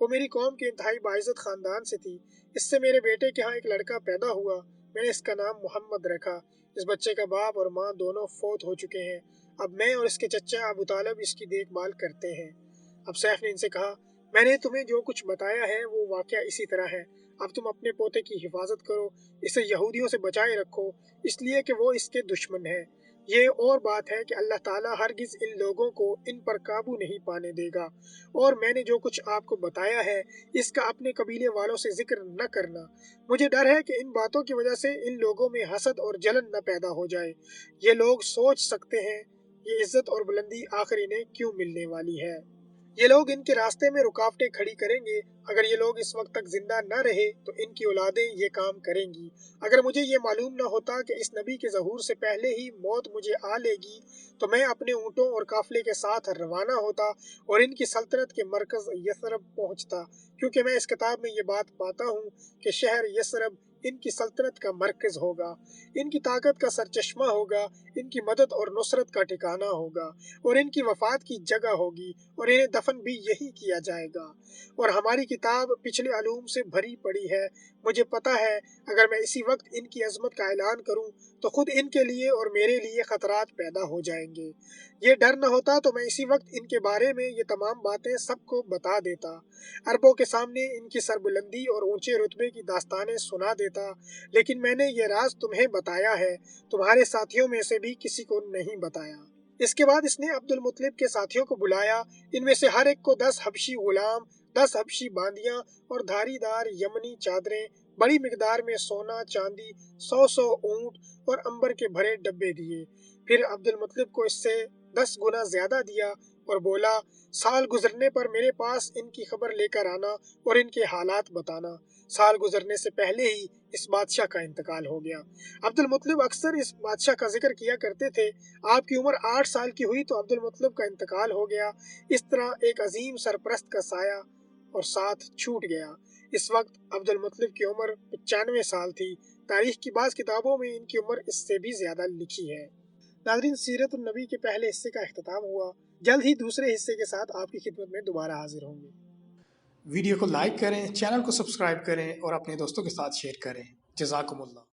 وہ میری قوم کے انتہائی باعزت خاندان سے تھی، اس سے میرے بیٹے کے ہاں ایک لڑکا پیدا ہوا، میں نے اس کا نام محمد رکھا، اس بچے کا باپ اور ماں دونوں فوت ہو چکے ہیں، اب میں اور اس کے چچا ابو طالب اس کی دیکھ بھال کرتے ہیں۔ اب سیف نے ان سے کہا، میں نے تمہیں جو کچھ بتایا ہے وہ واقعہ اسی طرح ہے، اب تم اپنے پوتے کی حفاظت کرو، اسے یہودیوں سے بچائے رکھو، اس لیے کہ وہ اس کے دشمن ہیں۔ یہ اور بات ہے کہ اللہ تعالیٰ ہرگز ان لوگوں کو ان پر قابو نہیں پانے دے گا، اور میں نے جو کچھ آپ کو بتایا ہے اس کا اپنے قبیلے والوں سے ذکر نہ کرنا، مجھے ڈر ہے کہ ان باتوں کی وجہ سے ان لوگوں میں حسد اور جلن نہ پیدا ہو جائے، یہ لوگ سوچ سکتے ہیں یہ عزت اور بلندی آخر انہیں کیوں ملنے والی ہے۔ یہ لوگ ان کے راستے میں رکاوٹیں کھڑی کریں گے، اگر یہ لوگ اس وقت تک زندہ نہ رہے تو ان کی اولادیں یہ کام کریں گی، اگر مجھے یہ معلوم نہ ہوتا کہ اس نبی کے ظہور سے پہلے ہی موت مجھے آ لے گی تو میں اپنے اونٹوں اور قافلے کے ساتھ روانہ ہوتا اور ان کی سلطنت کے مرکز یثرب پہنچتا، کیونکہ میں اس کتاب میں یہ بات پاتا ہوں کہ شہر یثرب ان کی سلطنت کا مرکز ہوگا، ان کی طاقت کا سرچشمہ ہوگا، ان کی مدد اور نصرت کا ٹھکانہ ہوگا، اور ان کی وفات کی جگہ ہوگی، اور انہیں دفن بھی یہی کیا جائے گا، اور ہماری کتاب پچھلے علوم سے بھری پڑی ہے، مجھے پتا ہے اگر میں اسی وقت ان کی عظمت کا اعلان کروں تو خود ان کے لیے اور میرے لیے خطرات پیدا ہو جائیں گے، یہ ڈر نہ ہوتا تو میں اسی وقت ان کے بارے میں یہ تمام باتیں سب کو بتا دیتا، عربوں کے سامنے ان کی سربلندی اور اونچے رتبے کی داستانیں سنا دیتا، لیکن میں نے یہ راز تمہیں بتایا ہے، تمہارے ساتھیوں میں سے بھی کسی کو نہیں بتایا۔ اس کے بعد اس نے عبد المطلب کے ساتھیوں کو بلایا، ان میں سے ہر ایک کو 10 حبشی غلام، 10 حبشی باندیاں اور دھاری دار یمنی چادریں، بڑی مقدار میں سونا چاندی، 100 اونٹ اور عنبر کے بھرے ڈبے دیے، پھر عبد المطلب کو اس سے 10 گنا زیادہ دیا اور بولا، سال گزرنے پر میرے پاس ان کی خبر لے کر آنا اور ان کے حالات بتانا۔ سال گزرنے سے پہلے ہی اس بادشاہ کا انتقال ہو گیا۔ عبد المطلب اکثر اس بادشاہ کا ذکر کیا کرتے تھے، آپ کی عمر 8 سال کی ہوئی تو عبد المطلب کا انتقال ہو گیا، اس طرح ایک عظیم سرپرست کا سایہ اور ساتھ چھوٹ گیا۔ اس وقت عبد المطلب کی عمر 95 سال تھی، تاریخ کی بعض کتابوں میں ان کی عمر اس سے بھی زیادہ لکھی ہے۔ ناظرین، سیرت النبی کے پہلے حصے کا اختتام ہوا، جلد ہی دوسرے حصے کے ساتھ آپ کی خدمت میں دوبارہ حاضر ہوں گے۔ ویڈیو کو لائک کریں، چینل کو سبسکرائب کریں اور اپنے دوستوں کے ساتھ شیئر کریں۔ جزاکم اللہ۔